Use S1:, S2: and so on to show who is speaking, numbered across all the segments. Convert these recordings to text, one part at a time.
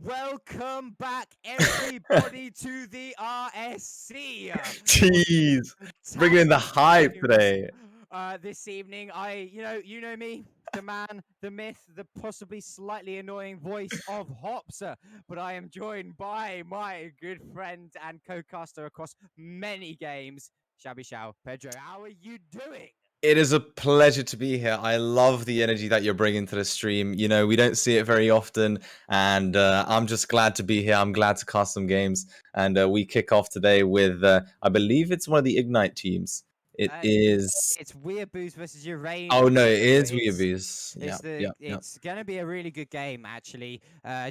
S1: Welcome back, everybody, to the RSC. What
S2: Jeez,
S1: a
S2: bringing in the
S1: fantastic
S2: hype
S1: games
S2: today.
S1: this evening. You know me, the man, the myth, the possibly slightly annoying voice of Hops, but I am joined by my good friend and co-caster across many games, Shabby Shao. Pedro, how are you doing?
S2: It is a pleasure to be here. I love the energy that you're bringing to the stream. You know, we don't see it very often, and I'm just glad to be here. I'm glad to cast some games, and we kick off today with, I believe it's one of the Ignite teams. It is.
S1: It's Weeaboos versus
S2: Oh
S1: Uranum,
S2: no, it
S1: Pedro.
S2: is Weeaboos. Yeah, yeah, yeah.
S1: It's gonna be a really good game, actually.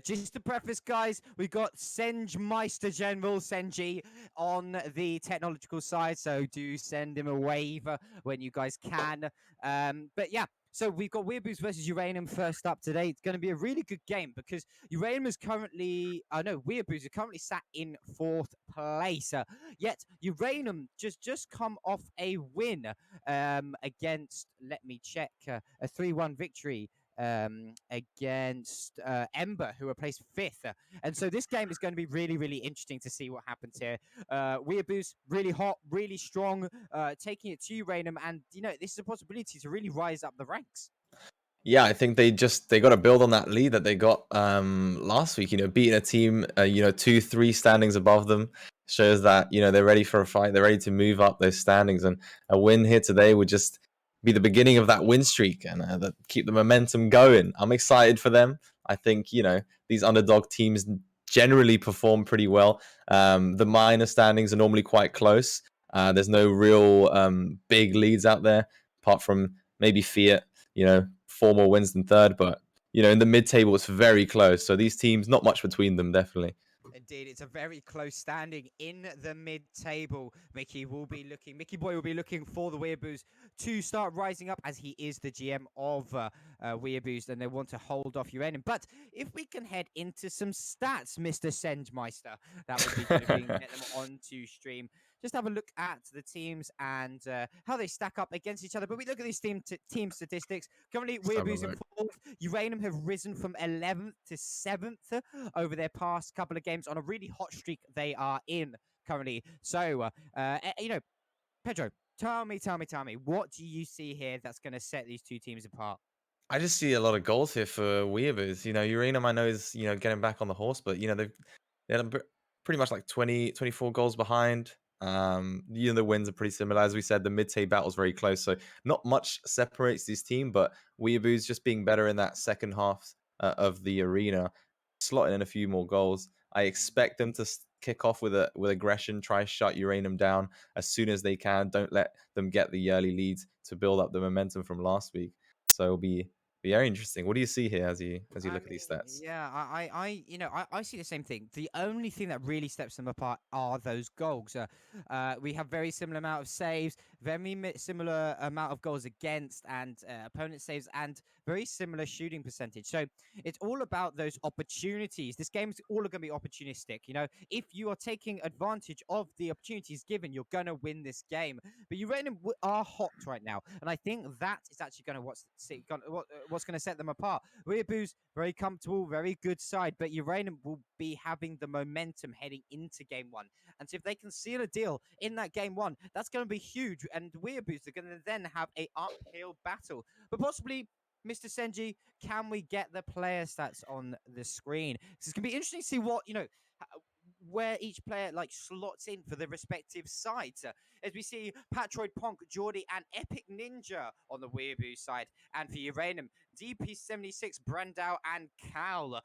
S1: Just to preface, guys, we got Senj Meister General Senji on the technological side, so do send him a wave when you guys can. But yeah. So we've got Weeaboos versus Uranum first up today. It's going to be a really good game because Uranum is currently, no, Weeaboos are currently sat in fourth place. Yet Uranum just come off a win against, let me check, a 3-1 victory against Ember, who are placed fifth. And so this game is going to be really, really interesting to see what happens here. Weeaboos, really hot, really strong, taking it to Raynham. And, you know, this is a possibility to really rise up the ranks.
S2: Yeah, I think they got to build on that lead that they got last week. You know, beating a team, 2-3 standings above them shows that they're ready for a fight. They're ready to move up those standings, and a win here today would just be the beginning of that win streak and that keep the momentum going. I'm excited for them. I think these underdog teams generally perform pretty well. The minor standings are normally quite close. There's no real big leads out there apart from maybe Fiat. 4 more wins than third, but in the mid-table, it's very close. So these teams, not much between them, definitely.
S1: Indeed, it's a very close standing in the mid-table. Mickey Boy will be looking for the Weeaboos to start rising up as he is the GM of Weeaboos, and they want to hold off Uranum. But if we can head into some stats, Mr. Sendmeister, that would be good if we can get them onto stream. Just have a look at the teams and how they stack up against each other. But we look at these team statistics. Currently,
S2: Let's have a
S1: Weeaboos in
S2: look.
S1: fourth. Uranum have risen from 11th to 7th over their past couple of games on a really hot streak they are in currently. So, Pedro, tell me, what do you see here that's going to set these two teams apart?
S2: I just see a lot of goals here for Weeaboos. Uranum, I know, is getting back on the horse, but they're pretty much like 20, 24 goals behind. The wins are pretty similar. As we said, the mid-table battle is very close, so not much separates this team. But Weeaboos just being better in that second half of the arena, slotting in a few more goals. I expect them to kick off with aggression, try shut Uranum down as soon as they can. Don't let them get the early leads to build up the momentum from last week. So it'll be very interesting. What do you see here as you
S1: I
S2: look at these
S1: mean,
S2: stats?
S1: yeah, I see the same thing. The only thing that really steps them apart are those goals. We have very similar amount of saves, similar amount of goals against and opponent saves, and very similar shooting percentage. So it's all about those opportunities. This game's all going to be opportunistic. You know, if you are taking advantage of the opportunities given, you're going to win this game. But Uranium are hot right now, and I think that is actually going to what's going to set them apart. Weeaboos, very comfortable, very good side, but Uranum will be having the momentum heading into game one. And so if they can seal a deal in that game one, that's going to be huge. And Weeaboos are going to then have a uphill battle. But possibly, Mr. Senji, can we get the player stats on the screen? It's going to be interesting to see where each player like slots in for the respective sides. As we see Patroid Ponk, Geordie, and Epic Ninja on the Weeaboo side. And for Uranum, DP76, Brandau, and Cal.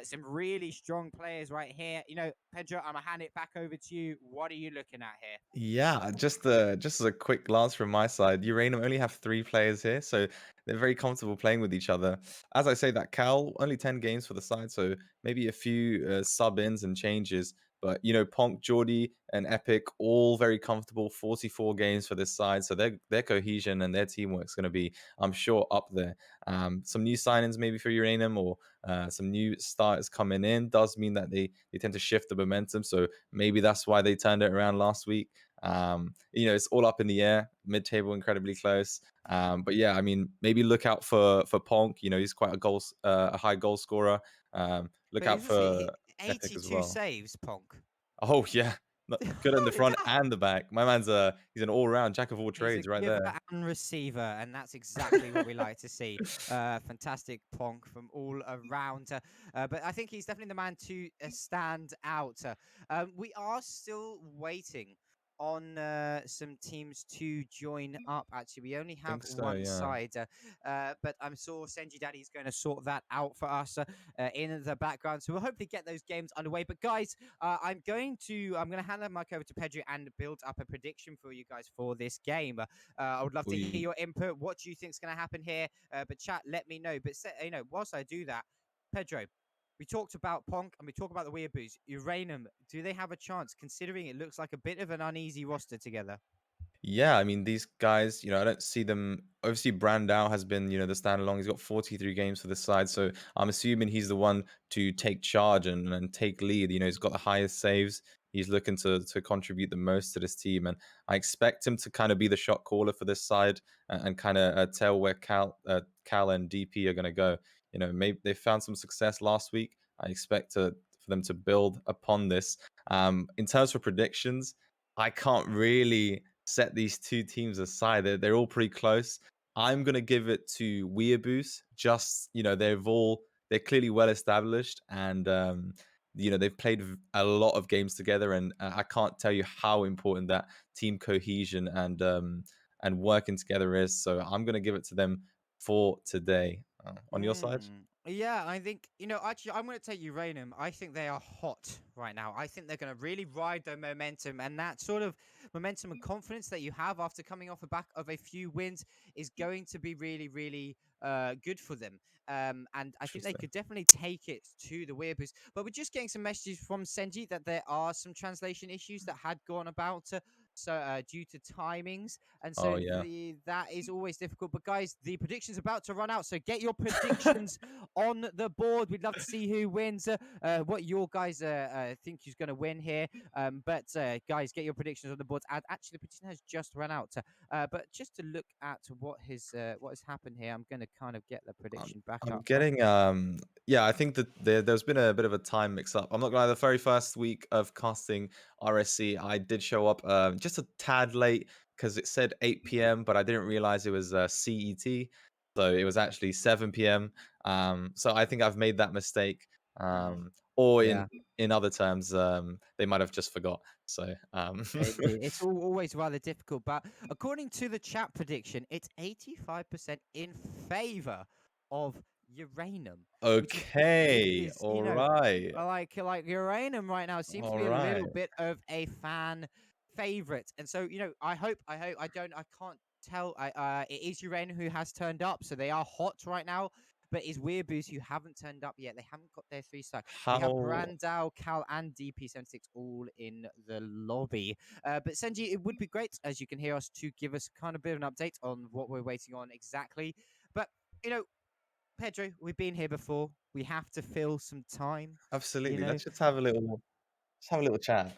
S1: Some really strong players right here. You know, Pedro, I'm going to hand it back over to you. What are you looking at here?
S2: Yeah, just as a quick glance from my side, Uranum only have 3 players here, so they're very comfortable playing with each other. As I say, that Cal only 10 games for the side, so maybe a few sub-ins and changes. But Ponk, Geordie, and Epic all very comfortable. 44 games for this side, so their cohesion and their teamwork is going to be, I'm sure, up there. Some new signings maybe for Uranum or some new starters coming in does mean that they tend to shift the momentum. So maybe that's why they turned it around last week. It's all up in the air. Mid-table incredibly close. But yeah, I mean, maybe look out for Ponk. He's quite a high goal scorer. Look
S1: But
S2: out
S1: isn't he
S2: for Epic as
S1: 82
S2: well.
S1: saves, Ponk?
S2: Oh yeah, good in the front
S1: That
S2: and the back. My man's he's an all-round jack of all
S1: He's a
S2: trades right
S1: giver
S2: there.
S1: and receiver, and that's exactly what we like to see. Fantastic Ponk from all around. But I think he's definitely the man to stand out. We are still waiting on some teams to join up. Actually, we only have
S2: Think so,
S1: one
S2: yeah.
S1: side, but I'm sure Senji Daddy is going to sort that out for us in the background. So we'll hopefully get those games underway. But guys, I'm gonna hand the mic over to Pedro and build up a prediction for you guys for this game. I would love to hear
S2: We
S1: your input. What do you think is going to happen here? But chat, let me know. But whilst I do that, Pedro, we talked about Ponk and we talked about the Weeaboos. Uranum, do they have a chance? Considering it looks like a bit of an uneasy roster together.
S2: Yeah, I mean, these guys, I don't see them. Obviously, Brandao has been, the standalone. He's got 43 games for the side. So I'm assuming he's the one to take charge and take lead. He's got the highest saves. He's looking to contribute the most to this team. And I expect him to kind of be the shot caller for this side and kind of tell where Cal and DP are going to go. Maybe they found some success last week. I expect for them to build upon this. In terms of predictions, I can't really set these two teams aside. They're all pretty close. I'm gonna give it to Weeaboos. Just they're clearly well established, and they've played a lot of games together, and I can't tell you how important that team cohesion and working together is. So I'm gonna give it to them for today. On your side?
S1: Yeah, I think, actually, I'm going to take Uranum. I think they are hot right now. I think they're going to really ride their momentum, and that sort of momentum and confidence that you have after coming off the back of a few wins is going to be really, really good for them. And I think they
S2: Interesting.
S1: could definitely take it to the Weeaboos. But we're just getting some messages from Senji that there are some translation issues that had gone about. Due to timings, and
S2: Oh
S1: so
S2: yeah.
S1: that is always difficult. But guys, the prediction's about to run out, so get your predictions on the board. We'd love to see who wins, what your guys think who's going to win here. But guys, get your predictions on the board. And actually, the prediction has just run out. But just to look at what has happened here, I'm going to kind of get the
S2: I'm,
S1: prediction back
S2: I'm
S1: up.
S2: getting yeah, I think that there's been a bit of a time mix up. I'm not gonna lie, the very first week of casting RSC, I did show up just a tad late because it said 8 p.m., but I didn't realize it was CET. So it was actually 7 p.m. So I think I've made that mistake.
S1: Mm,
S2: Or
S1: yeah.
S2: in other terms, they might have just forgot. So
S1: It's always rather difficult, but according to the chat prediction, it's 85% in favor of Uranum, which
S2: okay,
S1: is,
S2: all right,
S1: like Uranum right now seems to
S2: all
S1: be a
S2: right.
S1: little bit of a fan favorite, and so I can't tell. It is Uranum who has turned up, so they are hot right now. But is Weeaboos who haven't turned up yet? They haven't got their 3 star. We have
S2: How
S1: Brandao, Cal, and DP76 all in the lobby. But Senji, it would be great, as you can hear us, to give us kind of a bit of an update on what we're waiting on exactly. But, you know, Pedro, we've been here before. We have to fill some time, you
S2: Absolutely.
S1: know.
S2: Let's have a little chat.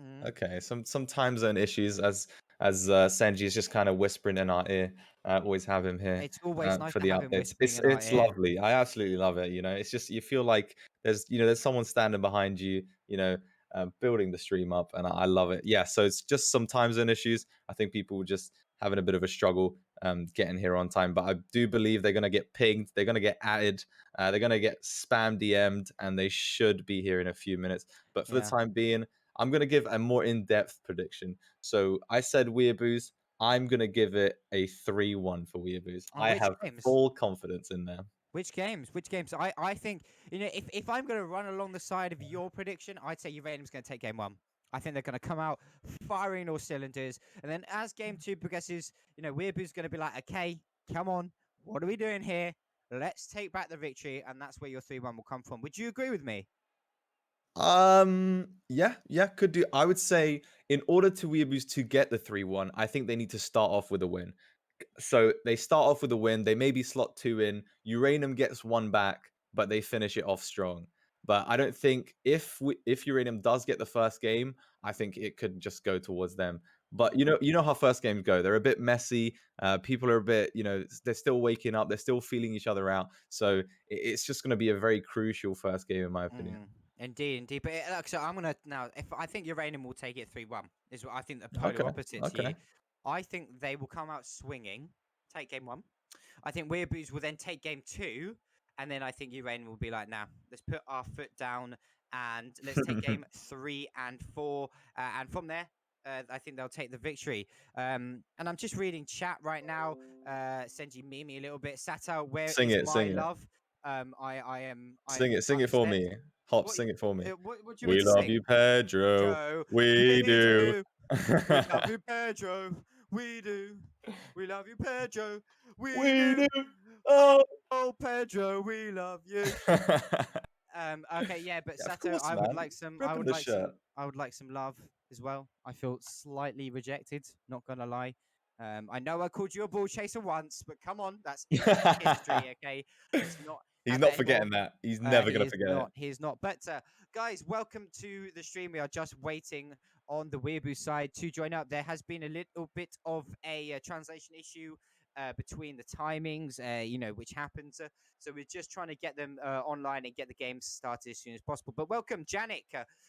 S1: Mm,
S2: Okay, some time zone issues as Senji is just kind of whispering in our ear. Always have him here
S1: it's always nice
S2: for
S1: to
S2: the
S1: have him
S2: updates.
S1: whispering
S2: It's
S1: in our
S2: it's
S1: ear.
S2: lovely. I absolutely love it. It's just you feel like there's someone standing behind you. Building the stream up, and I love it. Yeah, so it's just some time zone issues. I think people were just having a bit of a struggle getting here on time, but I do believe they're gonna get pinged. They're gonna get added. They're gonna get spam DM'd, and they should be here in a few minutes. But for the
S1: Yeah.
S2: time being, I'm going to give a more in-depth prediction. So I said Weeaboos. I'm going to give it a 3-1 for Weeaboos.
S1: On
S2: I
S1: which
S2: have
S1: games?
S2: full confidence in them.
S1: Which games? Which games? I think, if I'm going to run along the side of your prediction, I'd say Juventum's going to take game one. I think they're going to come out firing all cylinders. And then as game two progresses, Weeaboo's going to be like, okay, come on. What are we doing here? Let's take back the victory. And that's where your 3-1 will come from. Would you agree with me?
S2: Yeah, could do. I would say in order to Weeaboos to get the 3-1, I think they need to start off with a win. So they start off with a win. They maybe slot two in. Uranum gets one back, but they finish it off strong. But I don't think if Uranium does get the first game, I think it could just go towards them. But you know how first games go. They're a bit messy. People are a bit, they're still waking up. They're still feeling each other out. So it's just going to be a very crucial first game, in my opinion.
S1: Indeed, indeed. But so I'm gonna now. If I think Uranium will take it 3-1, is what I think. The polar
S2: Okay.
S1: opposite to you.
S2: Okay.
S1: I think they will come out swinging, take game 1. I think Weeaboos will then take game 2, and then I think Uranium will be like, "Now, let's put our foot down and let's take game 3 and 4, and from there." I think they'll take the victory. And I'm just reading chat right now. Senji meme a little bit. Sato, where
S2: Sing
S1: is
S2: it.
S1: my
S2: Sing it.
S1: love? I am
S2: Sing it. Sing it for
S1: upset.
S2: me. Hop,
S1: What
S2: sing it for me.
S1: what do you mean
S2: We
S1: to
S2: love
S1: sing?
S2: you, Pedro.
S1: Joe,
S2: We
S1: we
S2: do.
S1: do. We love you, Pedro. We do. We love you, Pedro. We
S2: We
S1: do.
S2: do.
S1: Oh,
S2: Oh.
S1: oh, Pedro, we love you. Okay, yeah, but
S2: Yeah, of
S1: Sato,
S2: course, man. Ripping the shirt.
S1: I would like some love as well. I feel slightly rejected, not gonna lie. I know I called you a ball chaser once, but come on, that's internet history, okay? Let's not
S2: He's
S1: have
S2: not
S1: that anymore.
S2: forgetting that. He's never
S1: He
S2: gonna
S1: is
S2: forget it.
S1: not. He is not. But guys, welcome to the stream. We are just waiting on the Weeaboo side to join up. There has been a little bit of a translation issue between the timings, which happens. So we're just trying to get them online and get the games started as soon as possible. But welcome, Janik,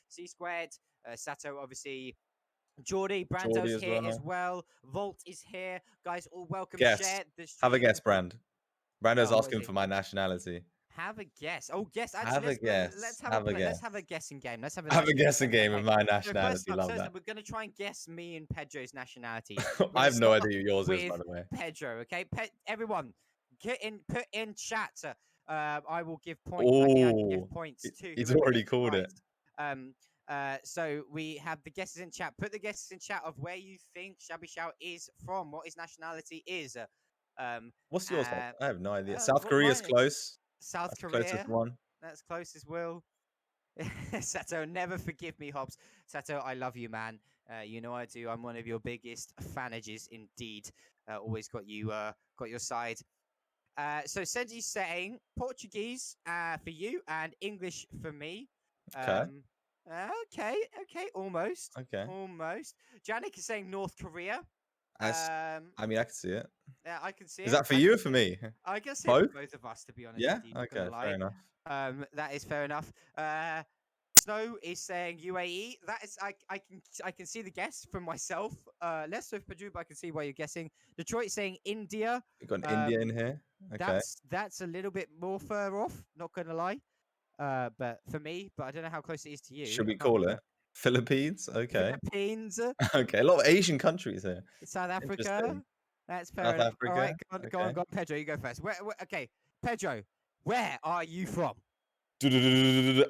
S1: C Squared, Sato, obviously. Geordie,
S2: Geordie
S1: Brando's
S2: as
S1: here as
S2: well.
S1: well. Volt is here. Guys, all welcome.
S2: Guess.
S1: Share the
S2: Have a
S1: stream.
S2: guess, Brand. Brando's
S1: What is
S2: asking
S1: he?
S2: for my nationality.
S1: Have a guess. Oh, guess. Actually,
S2: Have a
S1: let's
S2: guess.
S1: have a
S2: Have a
S1: play. Let's have a
S2: guess.
S1: guessing game. Let's have a
S2: Have a
S1: nationality
S2: guessing
S1: game.
S2: game
S1: Okay.
S2: of my
S1: So first
S2: nationality.
S1: up,
S2: Love that.
S1: we're gonna try and guess me and Pedro's nationality. We're
S2: I
S1: gonna
S2: have no
S1: start
S2: idea who yours is, by
S1: with
S2: the way.
S1: Pedro. Okay, everyone, put in chat. I will give points. I think I can give
S2: Oh,
S1: points to
S2: he's
S1: whoever
S2: already
S1: gets
S2: called
S1: right.
S2: it.
S1: So we have the guesses in chat. Put the guesses in chat of where you think Shabby Shout is from, what his nationality is.
S2: What's yours?
S1: Uh,
S2: I have no idea. South Korea's
S1: Mine,
S2: close.
S1: South
S2: That's the closest
S1: Korea.
S2: one.
S1: That's close as well. Sato, never forgive me, Hobbs. Sato, I love you, man. You know I do. I'm one of your biggest fanages, indeed. Always got your side. So Senji's saying Portuguese for you and English for me.
S2: Okay.
S1: Okay, almost.
S2: Okay.
S1: Almost. Janik is saying North Korea.
S2: I
S1: Um,
S2: mean, I can see it.
S1: yeah, I can see
S2: Is
S1: it.
S2: that for
S1: I
S2: you
S1: can
S2: or for
S1: see it.
S2: me?
S1: I can see it for
S2: Both?
S1: both of us, to be honest
S2: Yeah.
S1: with you. Not gonna
S2: Okay. Fair
S1: lie.
S2: enough.
S1: That is fair enough. Snow is saying UAE. That is, I can see the guess from myself. Less with Paju, but I can see why you're guessing. Detroit saying India.
S2: We got an India in
S1: Um,
S2: here. Okay.
S1: that's a little bit more fur off. Not gonna lie. But for me, but I don't know how close it is to you.
S2: Should
S1: I
S2: we
S1: can't
S2: call
S1: remember.
S2: it Philippines? Okay.
S1: Philippines,
S2: Okay. A lot of Asian countries here.
S1: South Africa.
S2: Interesting.
S1: That's fair
S2: South
S1: enough. All right,
S2: Africa.
S1: go on,
S2: Okay.
S1: Pedro. You go first. Okay, Pedro, where are you from?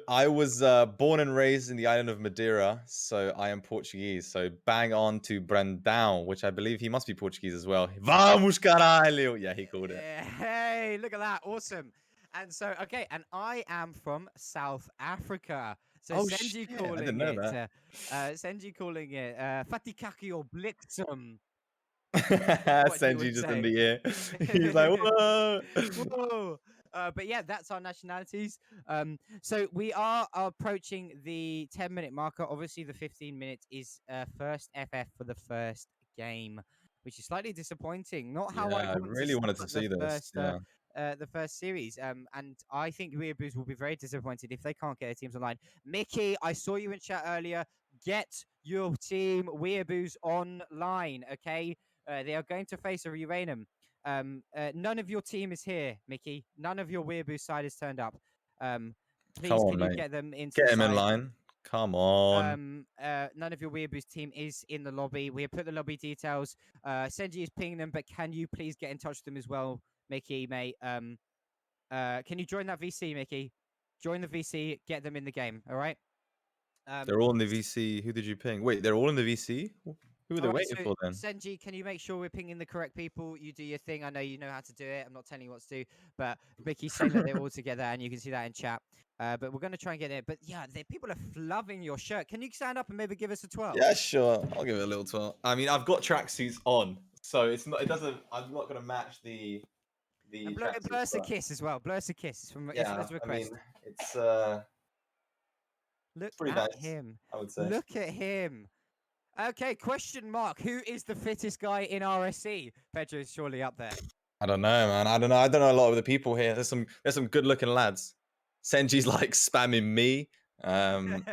S2: I was born and raised in the island of Madeira, so I am Portuguese. So bang on to Brandão, which I believe he must be Portuguese as well. Vamos, caralho! Yeah, he called it.
S1: Hey, look at that. Awesome. And so, okay, and I am from South Africa. So
S2: Oh shit! I didn't know that.
S1: Senji calling it Fatikaki or Bliksem, what he
S2: Senji
S1: would
S2: just in
S1: say.
S2: the ear. He's like, whoa.
S1: Whoa. But yeah, that's our nationalities. So we are approaching the 10-minute marker. Obviously, the 15 minutes is first FF for the first game, which is slightly disappointing. Not how I
S2: Yeah, I
S1: want to
S2: really wanted to
S1: start
S2: see this. Yeah.
S1: the first series. And I think Weeaboos will be very disappointed if they can't get their teams online. Mickey, I saw you in chat earlier. Get your team Weeaboos online, okay? They are going to face a Uranum. None of your team is here, Mickey. None of your Weeaboo side has turned up.
S2: Come
S1: Please,
S2: on,
S1: can you
S2: mate.
S1: get them into the
S2: Get him in
S1: side?
S2: line. Come on.
S1: None of your Weeaboo's team is in the lobby. We have put the lobby details. Senji is pinging them, but can you please get in touch with them as well, Mickey, mate? Can you join that VC, Mickey? Join the VC, get them in the game, all right?
S2: They're all in the VC. Who did you ping? Wait, they're all in the VC? Who are they
S1: All right,
S2: waiting
S1: so
S2: for then?
S1: Senji, can you make sure we're pinging the correct people? You do your thing. I know you know how to do it. I'm not telling you what to do, but Mickey's saying that they're all together, and you can see that in chat. But we're gonna try and get it. But yeah, people are loving your shirt. Can you stand up and maybe give us a 12?
S2: Yeah, sure. I'll give it a little twirl. I mean, I've got tracksuits on, so it's not. It doesn't. I'm not gonna match the
S1: And blur
S2: tracksuits.
S1: us a
S2: But
S1: kiss as well. Blur us a kiss. It's from it's
S2: yeah,
S1: as a
S2: I mean,
S1: request.
S2: it's
S1: Look
S2: Pretty
S1: at
S2: nice,
S1: him.
S2: I would say.
S1: Look at him. Okay, question mark. Who is the fittest guy in RSC? Pedro is surely up there.
S2: I don't know, man. I don't know. I don't know a lot of the people here. There's some good looking lads. Senji's like spamming me. Um,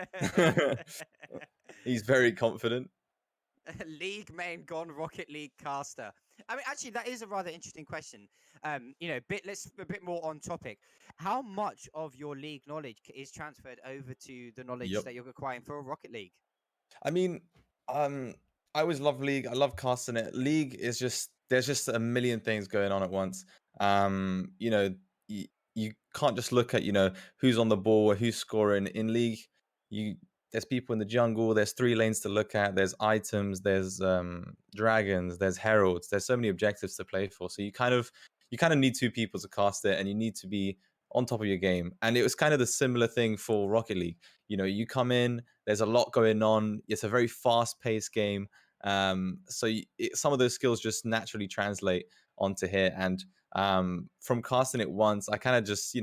S2: he's very confident.
S1: League main gone, Rocket League caster. I mean, actually, that is a rather interesting question. Let's a bit more on topic. How much of your league knowledge is transferred over to the knowledge
S2: Yep.
S1: that you're acquiring for Rocket League?
S2: I mean, um, I always love League. I love casting it. League is just there's just a million things going on at once. You know, you can't just look at who's on the ball or who's scoring in League. You there's people in the jungle. There's 3 lanes to look at. There's items. There's dragons. There's heralds. There's so many objectives to play for. So you kind of need 2 people to cast it, and you need to be on top of your game. And it was kind of the similar thing for Rocket League. You come in, there's a lot going on. It's a very fast-paced game. Some of those skills just naturally translate onto here. And from casting it once, I kind of just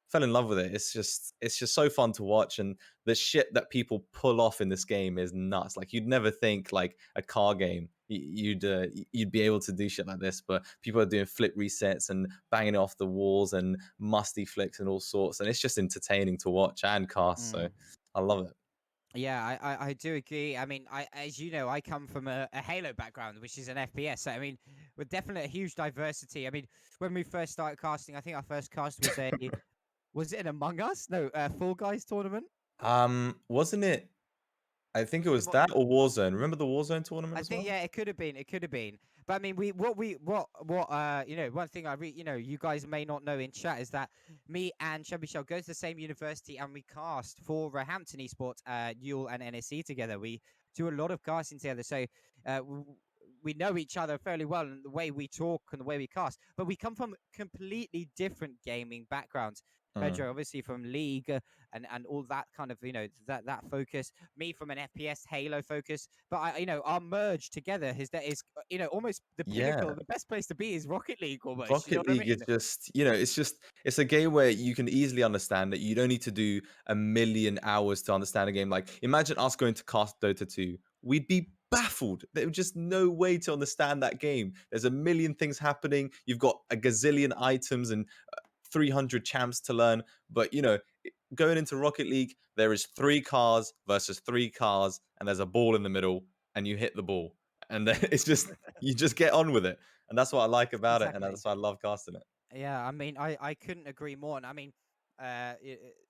S2: fell in love with it. It's just so fun to watch, and the shit that people pull off in this game is nuts. Like you'd never think like a car game you'd be able to do shit like this, but people are doing flip resets and banging it off the walls and musty flicks and all sorts, and it's just entertaining to watch and cast. So
S1: Mm.
S2: I love it.
S1: Yeah, I do agree. I mean, as you know, I come from a Halo background, which is an FPS. So I mean, we're definitely a huge diversity. I mean, when we first started casting, I think our first cast was it an Among Us? No, Fall Guys tournament.
S2: Wasn't it? I think it
S1: It
S2: was that or Warzone. Remember the Warzone tournament
S1: I
S2: as
S1: think
S2: well?
S1: yeah, it could have been. It could have been. But I mean, one thing you guys may not know in chat is that me and Shabby Shell go to the same university and we cast for Hampton Esports, Newell and NSC together. We do a lot of casting together, so we know each other fairly well in the way we talk and the way we cast. But we come from completely different gaming backgrounds.
S2: Mm.
S1: Pedro, obviously from League and all that kind of that focus. Me from an FPS Halo focus, but our merge together is almost the
S2: Yeah.
S1: pinnacle. The best place to be is Rocket League almost. You know
S2: Rocket
S1: what I
S2: League is
S1: mean?
S2: it's a game where you can easily understand it. You don't need to do a million hours to understand a game. Like imagine us going to cast Dota 2. We'd be baffled. There was just no way to understand that game. There's a million things happening. You've got a gazillion items and 300 champs to learn. But going into Rocket League, there is 3 cars versus 3 cars, and there's a ball in the middle, and you hit the ball, and then it's just you just get on with it, and that's what I like about it, and
S1: Exactly.
S2: that's why I love casting it.
S1: Yeah, I mean, I couldn't agree more. And I mean,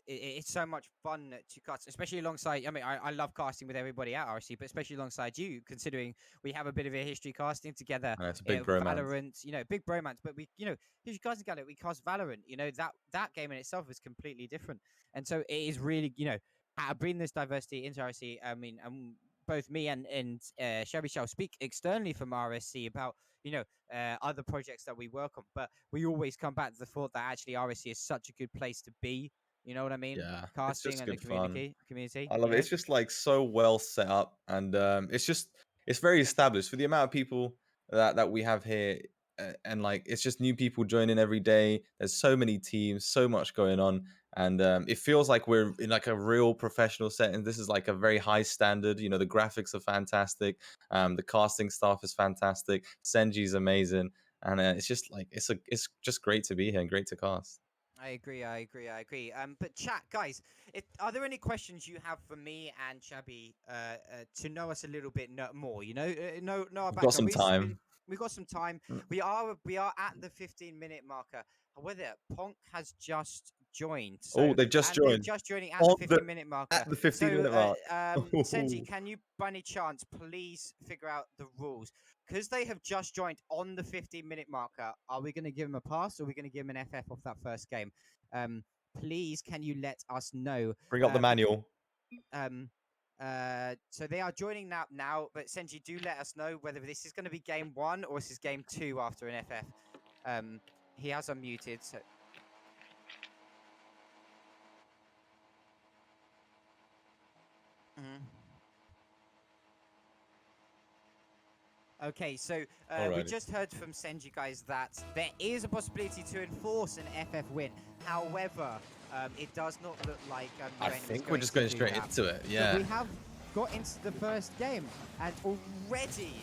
S1: it's so much fun to cast, especially alongside. I mean, I love casting with everybody at RC, but especially alongside you, considering we have a bit of a history casting together.
S2: And it's a big bromance.
S1: Valorant, big bromance, but history casting together, we cast Valorant. That game in itself is completely different, and so it is really, bring this diversity into RC. I mean, both me and Shabby shall speak externally from RSC about other projects that we work on, but we always come back to the thought that actually RSC is such a good place to be. You know what I mean?
S2: Yeah, it's
S1: Casting
S2: just
S1: and the
S2: good fun.
S1: community.
S2: I love
S1: You
S2: it.
S1: know.
S2: It's just like so well set up, and it's very established for the amount of people that we have here, and like it's just new people joining every day. There's so many teams, so much going on, and it feels like we're in like a real professional setting. This is like a very high standard. The graphics are fantastic. The casting staff is fantastic. Senji's amazing, and it's just like it's just great to be here and great to cast.
S1: I agree. I agree. I agree. But chat, guys, are there any questions you have for me and Chabi to know us a little bit more? Know our
S2: We've got
S1: background.
S2: some time.
S1: We got some time. We are at the 15-minute marker. However, Ponk has just joined,
S2: Oh, they've just
S1: they're
S2: joined
S1: just joining at the
S2: on the
S1: 15-minute marker.
S2: at the 15-minute mark.
S1: Senji, can you, by any chance, please figure out the rules? Because they have just joined on the 15-minute marker, are we going to give them a pass or are we going to give them an FF off that first game? Please, can you let us know?
S2: Bring up the manual.
S1: So they are joining now, but Senji, do let us know whether this is going to be game 1 or this is game 2 after an FF. He has unmuted, so. Mhm. Okay, so we
S2: Alrighty.
S1: just heard from Senji, guys, that there is a possibility to enforce an FF win. However, It does not look like
S2: I
S1: Uranum is
S2: think we're
S1: going
S2: just
S1: to
S2: going
S1: do
S2: straight
S1: that.
S2: into it.
S1: But
S2: Yeah.
S1: we have got into the first game, and already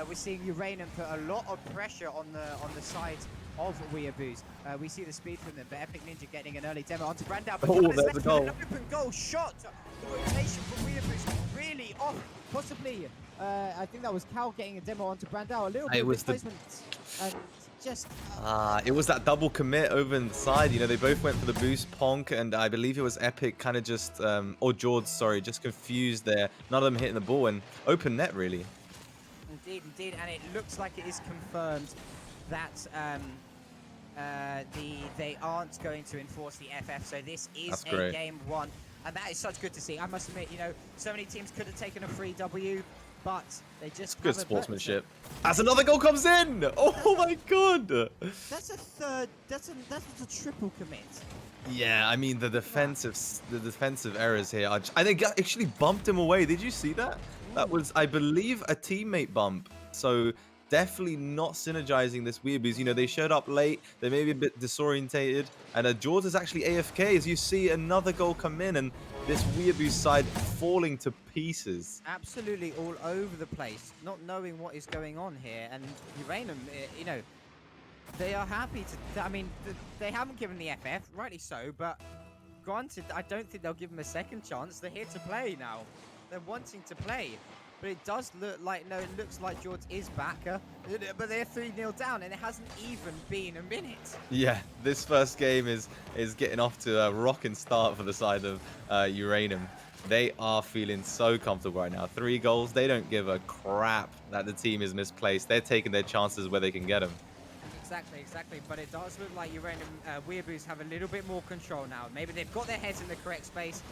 S1: we're seeing Uranum put a lot of pressure on the side of Weeaboos. We see the speed from them, but Epic Ninja getting an early demo onto Brandao, but
S2: Oh,
S1: Cal is
S2: there's
S1: left
S2: a
S1: with an
S2: goal.
S1: open goal shot. The rotation from Weeaboos really off, possibly. I think that was Cal getting a demo onto Brandao, a little bit
S2: It
S1: of
S2: was the
S1: misplacement, and just
S2: it was that double commit over in the side. You know, they both went for the boost. Ponk and I believe it was Epic kind of just, or George, sorry, just confused there. None of them hitting the ball and open net, really.
S1: Indeed, and it looks like it is confirmed that they aren't going to enforce the FF. So this is
S2: That's
S1: a
S2: great.
S1: game one, and that is such good to see. I must admit, so many teams could have taken a free W, but they just
S2: It's good
S1: haven't.
S2: sportsmanship. As another goal comes in! Oh my god!
S1: That's a third. That's a triple commit.
S2: Yeah, I mean the defensive errors here. And they actually bumped him away. Did you see that? That was, I believe, a teammate bump. So definitely not synergizing this Weeaboos. You know, they showed up late. They may be a bit disorientated. And George is actually AFK as you see another goal come in, and this Weeaboos side falling to pieces.
S1: Absolutely all over the place, not knowing what is going on here. And Uranum, they are happy to. I mean, they haven't given the FF, rightly so, but granted, I don't think they'll give them a second chance. They're here to play now. They're wanting to play. But it does look like, no, it looks like George is back. But they're 3-0 down, and it hasn't even been a minute.
S2: Yeah, this first game is getting off to a rocking start for the side of Uranum. They are feeling so comfortable right now. 3 goals. They don't give a crap that the team is misplaced. They're taking their chances where they can get them.
S1: Exactly. But it does look like Uranum Weeaboos have a little bit more control now. Maybe they've got their heads in the correct space.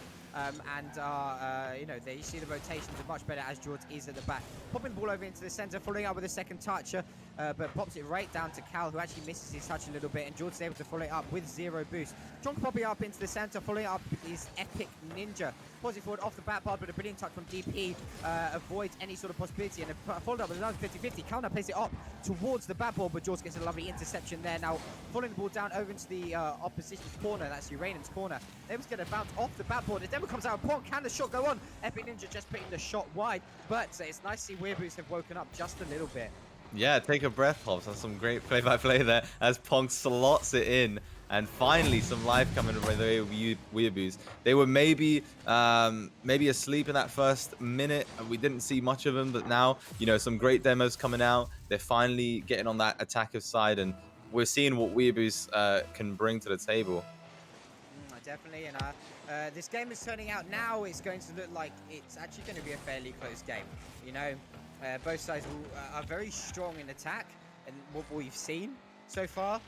S1: They see the rotations are much better as George is at the back. Popping the ball over into the center, following up with a second touch, but pops it right down to Cal, who actually misses his touch a little bit, and George is able to follow it up with 0 boost. John popping up into the center, following up is Epic Ninja. Pulls it forward off the back part, but a brilliant touch from DP avoids any sort of possibility, and followed up with another 50-50. Cal now plays it up towards the back ball, but George gets a lovely interception there. Now, following the ball down over into the opposition's corner, that's Uranum's corner. They was going to bounce off the back board. The demo comes out, Pong, can the shot go on? Epic Ninja just putting the shot wide, but it's nice to see Weeaboos have woken up just a little bit.
S2: Yeah, take a breath, Pops. That's some great play-by-play there as Pong slots it in. And finally, some life coming by the way of Weeaboos. They were maybe asleep in that first minute. We didn't see much of them, but now, some great demos coming out. They're finally getting on that attacker side, and we're seeing what Weeaboos can bring to the table.
S1: Definitely, and this game is turning out now. It's going to look like it's actually going to be a fairly close game. Both sides are very strong in attack, and what we've seen so far.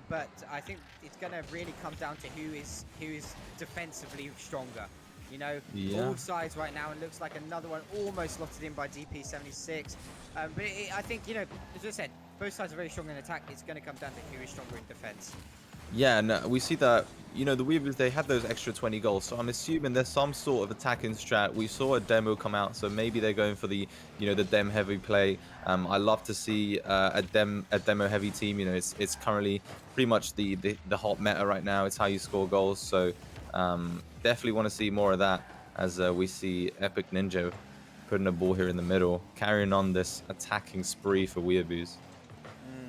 S1: But I think it's going to really come down to who is defensively stronger.
S2: Yeah.
S1: Both sides right now, and looks like another one almost slotted in by DP76. But I think, as I said, both sides are very strong in attack. It's going to come down to who is stronger in defense.
S2: Yeah, and we see that, the Weeaboos, they had those extra 20 goals. So I'm assuming there's some sort of attacking strat. We saw a demo come out, so maybe they're going for the, the dem heavy play. I love to see a demo heavy team. It's currently pretty much the hot meta right now. It's how you score goals. So definitely want to see more of that as we see Epic Ninja putting a ball here in the middle, carrying on this attacking spree for Weeaboos.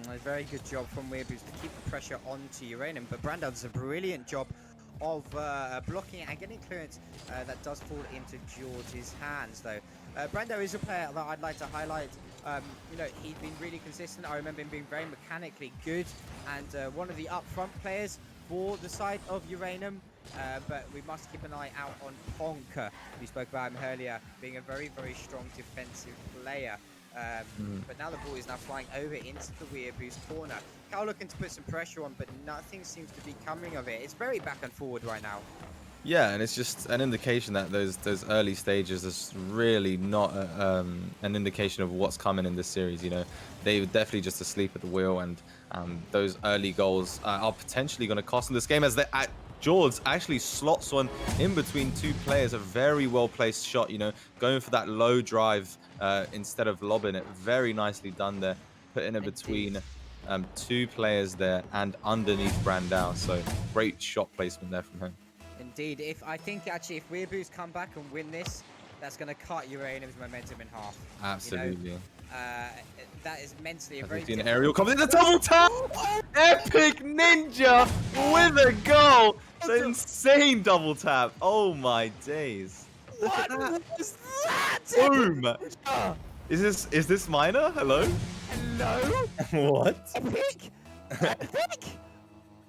S1: A very good job from Weeaboos to keep the pressure onto Uranum, but Brandao does a brilliant job of blocking and getting clearance that does fall into George's hands, though. Brandao is a player that I'd like to highlight. He's been really consistent. I remember him being very mechanically good and one of the upfront players for the side of Uranum. But we must keep an eye out on Ponka. We spoke about him earlier, being a very, very strong defensive player. But now the ball is now flying over into the Weeaboos corner. Cal looking to put some pressure on, but nothing seems to be coming of it. It's very back and forward right now.
S2: Yeah, and it's just an indication that those early stages is really not an indication of what's coming in this series. They were definitely just asleep at the wheel, and those early goals are potentially going to cost them this game as George actually slots one in between 2 players. A very well-placed shot, going for that low drive instead of lobbing it. Very nicely done there. Put in it between two players there and underneath Brandao. So great shot placement there from him.
S1: Indeed, if I think actually if Weeaboos come back and win this, that's going to cut Uranum's momentum in half.
S2: Absolutely.
S1: You know, uh, that is mentally a
S2: As
S1: very
S2: we see an
S1: difficult.
S2: aerial coming in the double tap. Epic Ninja with a goal. The insane double tap. Oh my days. Look at
S1: What
S2: that.
S1: was that?
S2: Boom.
S1: Ninja?
S2: Is this minor? Hello?
S1: Hello?
S2: What?
S1: Epic? Epic?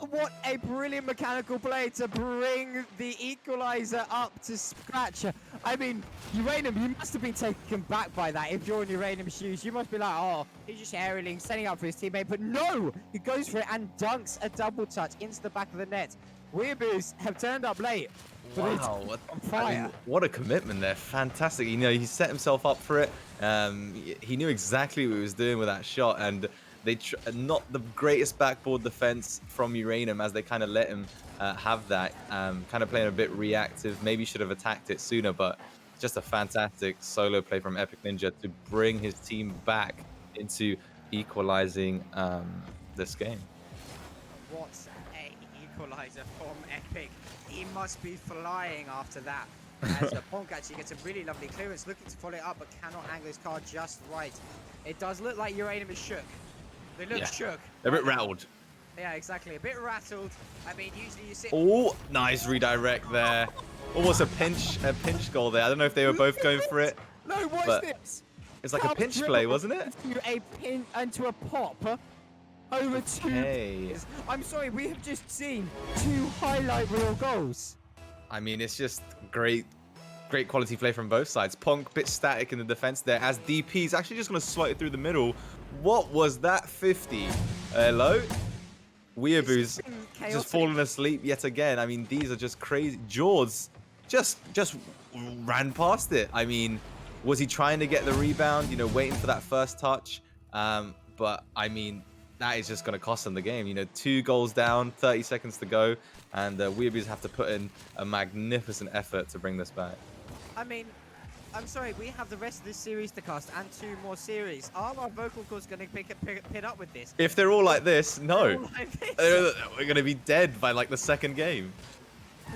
S1: What a brilliant mechanical play to bring the equalizer up to scratch. I mean, Uranum, you must have been taken back by that. If you're in Uranum's shoes, you must be like, oh, he's just aerialing, setting up for his teammate. But no, he goes for it and dunks a double touch into the back of the net. Weeaboos have turned up late.
S2: Wow,
S1: On fire.
S2: what a commitment there. Fantastic. You know, he set himself up for it. He knew exactly what he was doing with that shot. And they not the greatest backboard defense from Uranum as they kind of let him have that. Kind of playing a bit reactive. Maybe should have attacked it sooner, but just a fantastic solo play from Epic Ninja to bring his team back into equalizing this game.
S1: What a equalizer from Epic. He must be flying after that. As the Ponk actually gets a really lovely clearance, looking to follow it up, but cannot angle his card just right. It does look like Uranum is shook. They look shook.
S2: They're a bit rattled.
S1: Yeah, exactly. A bit rattled. I mean, usually you sit.
S2: Oh, nice redirect there. Almost a pinch goal there. I don't know if they were both going for it.
S1: No, what is this?
S2: It's like a pinch play, wasn't it?
S1: A pin into a pop. Over two.
S2: Hey.
S1: I'm sorry, we have just seen 2 highlight reel goals.
S2: I mean, it's just great quality play from both sides. Ponk bit static in the defense there as DP's actually just going to slot it through the middle. What was that 50? Hello? Weeaboos just falling asleep yet again. I mean, these are just crazy. Jaws just ran past it. I mean, was he trying to get the rebound, you know, waiting for that first touch? But I mean, that is just going to cost them the game. You know, 2 goals down, 30 seconds to go, and Weeaboos have to put in a magnificent effort to bring this back.
S1: I mean, I'm sorry, we have the rest of this series to cast and 2 more series. Are our vocal cords going to pick up with this?
S2: If they're all like this, no.
S1: Like this?
S2: We're going to be dead by like the second game.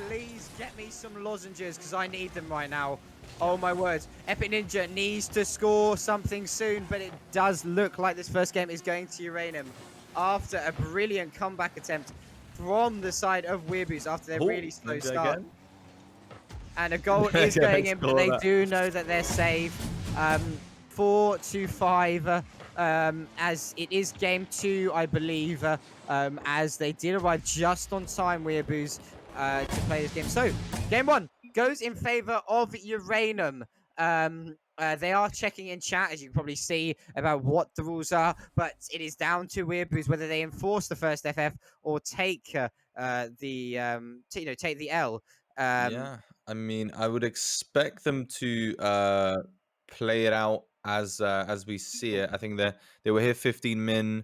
S1: Please get me some lozenges because I need them right now. Oh my word. Epic Ninja needs to score something soon, but it does look like this first game is going to Uranum after a brilliant comeback attempt from the side of Weeaboos after their really slow start.
S2: Again.
S1: And a goal is going in, but they do know that they're safe. 4-5, as it is game 2, I believe, as they did arrive just on time, Weeaboos, to play this game. So, game 1 goes in favor of Uranum. They are checking in chat, as you can probably see, about what the rules are, but it is down to Weeaboos whether they enforce the first FF or take the L.
S2: Yeah, I mean, I would expect them to play it out as we see it. I think they were here 15 min.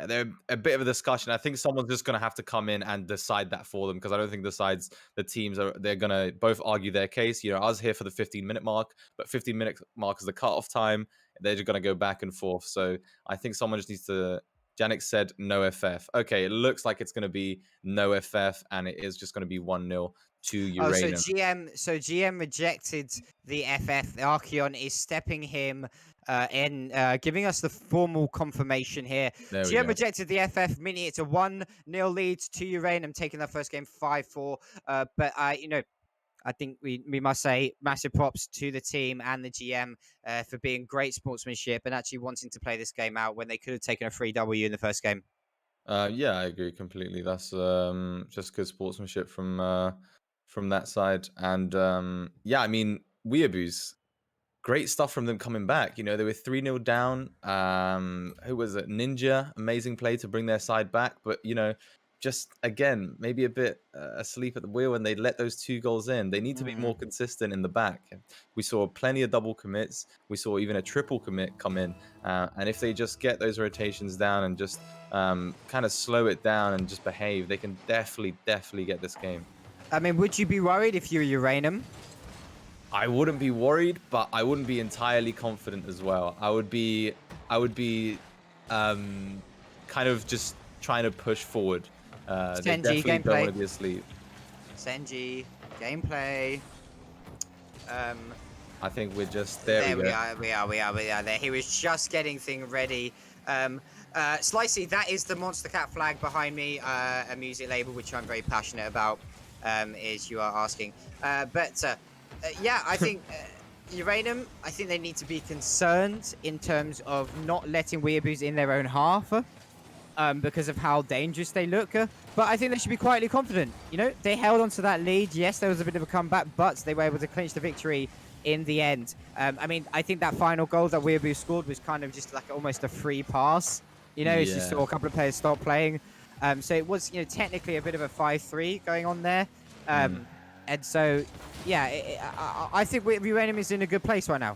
S2: They're a bit of a discussion. I think someone's just gonna have to come in and decide that for them because I don't think the teams they're gonna both argue their case. You know, I was here for the 15-minute mark, but 15-minute mark is the cutoff time. They're just gonna go back and forth. So I think someone just needs to. Janik said no FF. Okay, it looks like it's gonna be no FF, and it is just gonna be 1-0 to Uranum.
S1: So GM rejected the FF. Archeon is stepping him in, giving us the formal confirmation here. GM rejected the FF, meaning it's a 1-0 lead to Uranum, taking that first game 5-4. But I think we must say massive props to the team and the GM for being great sportsmanship and actually wanting to play this game out when they could have taken a free W in the first game.
S2: Yeah, I agree completely. That's just good sportsmanship from that side. And yeah, I mean, Weeaboos, great stuff from them coming back. You know, they were 3-0 down. Who was it? Ninja, amazing play to bring their side back. But, you know, just, again, maybe a bit asleep at the wheel when they let those 2 goals in. They need to be more consistent in the back. We saw plenty of double commits. We saw even a triple commit come in. And if they just get those rotations down and just kind of slow it down and just behave, they can definitely get this game.
S1: I mean, would you be worried if you're Uranum?
S2: I wouldn't be worried, but I wouldn't be entirely confident as well. I would be kind of just trying to push forward. They
S1: Senji,
S2: definitely don't want
S1: gameplay.
S2: to be asleep.
S1: Senji, gameplay.
S2: I think we're just there.
S1: There
S2: We go.
S1: we are. There, he was just getting thing ready. Slicey, that is the Monster Cat flag behind me, a music label which I'm very passionate about. Is you are asking, yeah, I think. Uranum, I think they need to be concerned in terms of not letting Weeaboos in their own half, because of how dangerous they look. But I think they should be quietly confident. You know, they held on to that lead. Yes, there was a bit of a comeback, but they were able to clinch the victory in the end. I mean, I think that final goal that Weeaboo scored was kind of just like almost a free pass. You know, it's just
S2: Yeah.
S1: saw a couple of players stop playing. So it was, you know, technically a bit of a 5-3 going on there. And so, yeah, I think Uranum is in a good place right now.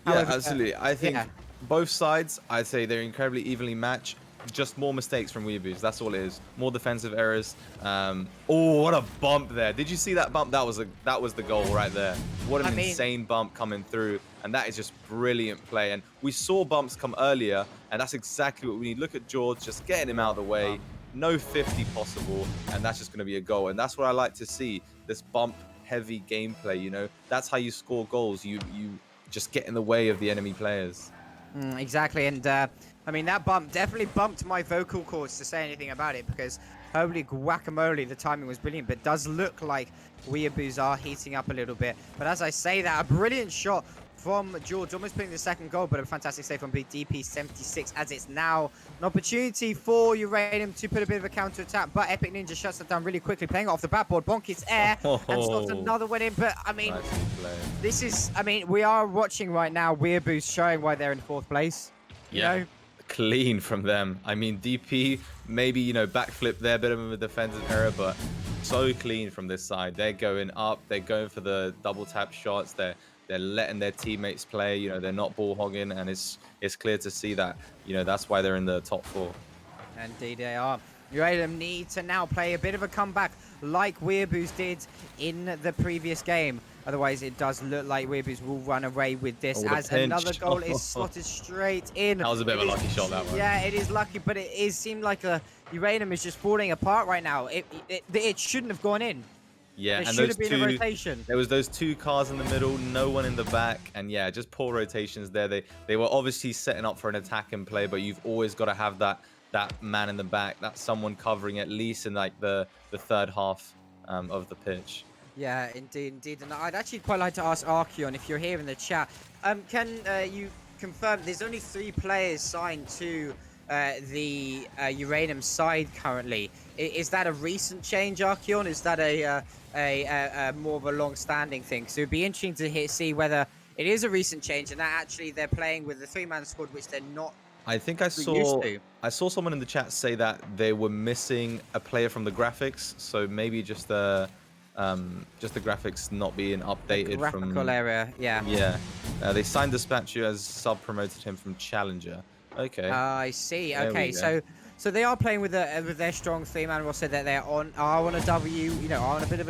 S2: Yeah,
S1: However,
S2: absolutely. I think
S1: yeah.
S2: both sides, I'd say they're incredibly evenly matched. Just more mistakes from Weeaboos. That's all it is. More defensive errors. Oh, what a bump there! Did you see that bump? That was the goal right there. What an insane bump coming through, and that is just brilliant play. And we saw bumps come earlier, and that's exactly what we need. Look at George just getting him out of the way. No 50 possible, and that's just going to be a goal. And that's what I like to see. This bump-heavy gameplay. You know, that's how you score goals. You just get in the way of the enemy players.
S1: Exactly, and I mean, that bump definitely bumped my vocal cords to say anything about it, because holy guacamole, the timing was brilliant. But it does look like Weeaboos are heating up a little bit. But as I say that, a brilliant shot from George, almost putting the second goal, but a fantastic save from DP76, as it's now an opportunity for Uranum to put a bit of a counter attack. But Epic Ninja shuts it down really quickly, playing it off the backboard. Bonk its air and slots another one in. But I mean, this is, I mean, we are watching right now Weeaboos showing why they're in 4th place. You know?
S2: Clean from them. I mean, DP maybe, you know, backflip there, bit of a defensive error, but so clean from this side. They're going up, they're going for the double tap shots, they're letting their teammates play, you know, they're not ball hogging, and it's clear to see that, you know, that's why they're in the top 4.
S1: Indeed they are. Uranum need to now play a bit of a comeback like Weeaboos did in the previous game. Otherwise, it does look like Weeaboos will run away with this, as another goal is slotted straight in.
S2: That was a bit of a lucky shot, that one.
S1: Yeah, it is lucky, but it seemed like Uranum is just falling apart right now. It shouldn't have gone in.
S2: Yeah,
S1: there
S2: and
S1: should
S2: those
S1: have been
S2: two,
S1: a rotation.
S2: There was those 2 cars in the middle, no one in the back, and yeah, just poor rotations there. They were obviously setting up for an attack and play, but you've always got to have that man in the back, that someone covering at least in like the third half of the pitch.
S1: Yeah, indeed. And I'd actually quite like to ask Archeon, if you're here in the chat, can you confirm there's only 3 players signed to the Uranum side currently? Is that a recent change, Archeon? Is that a more of a long-standing thing? So it'd be interesting to see whether it is a recent change and that actually they're playing with the 3-man squad, which they're not.
S2: I think I saw someone in the chat say that they were missing a player from the graphics, so maybe just the graphics not being updated
S1: graphical
S2: from
S1: area.
S2: Yeah. They signed Dispatcher as sub-promoted him from Challenger. Okay.
S1: I see.
S2: There
S1: Okay,
S2: we go.
S1: so they are playing with their strong 3-man roster that they're on. Are on a W, you know, are on a bit of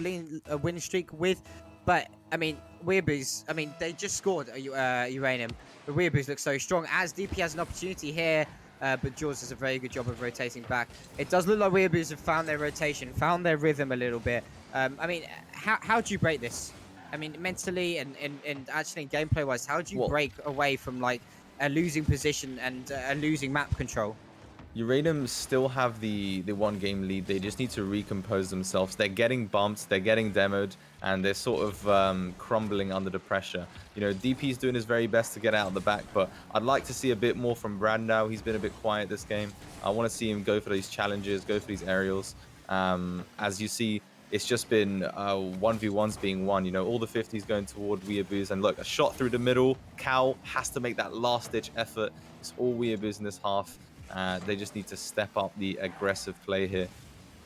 S1: a win streak with. But I mean, Weeaboos. I mean, they just scored Uranum. The Weeaboos look so strong. As DP has an opportunity here, but Jaws does a very good job of rotating back. It does look like Weeaboos have found their rotation, found their rhythm a little bit. I mean, how do you break this? I mean, mentally and actually gameplay-wise, how do you break away from like a losing position and a losing map control?
S2: Uranum still have the 1-game lead. They just need to recompose themselves. They're getting bumped, they're getting demoed, and they're sort of crumbling under the pressure. You know, DP's doing his very best to get out of the back, but I'd like to see a bit more from Brandau. He's been a bit quiet this game. I want to see him go for these challenges, go for these aerials. As you see, it's just been 1v1s being won. You know, all the 50s going toward Weeaboos. And look, a shot through the middle. Cal has to make that last-ditch effort. It's all Weeaboos in this half. They just need to step up the aggressive play here.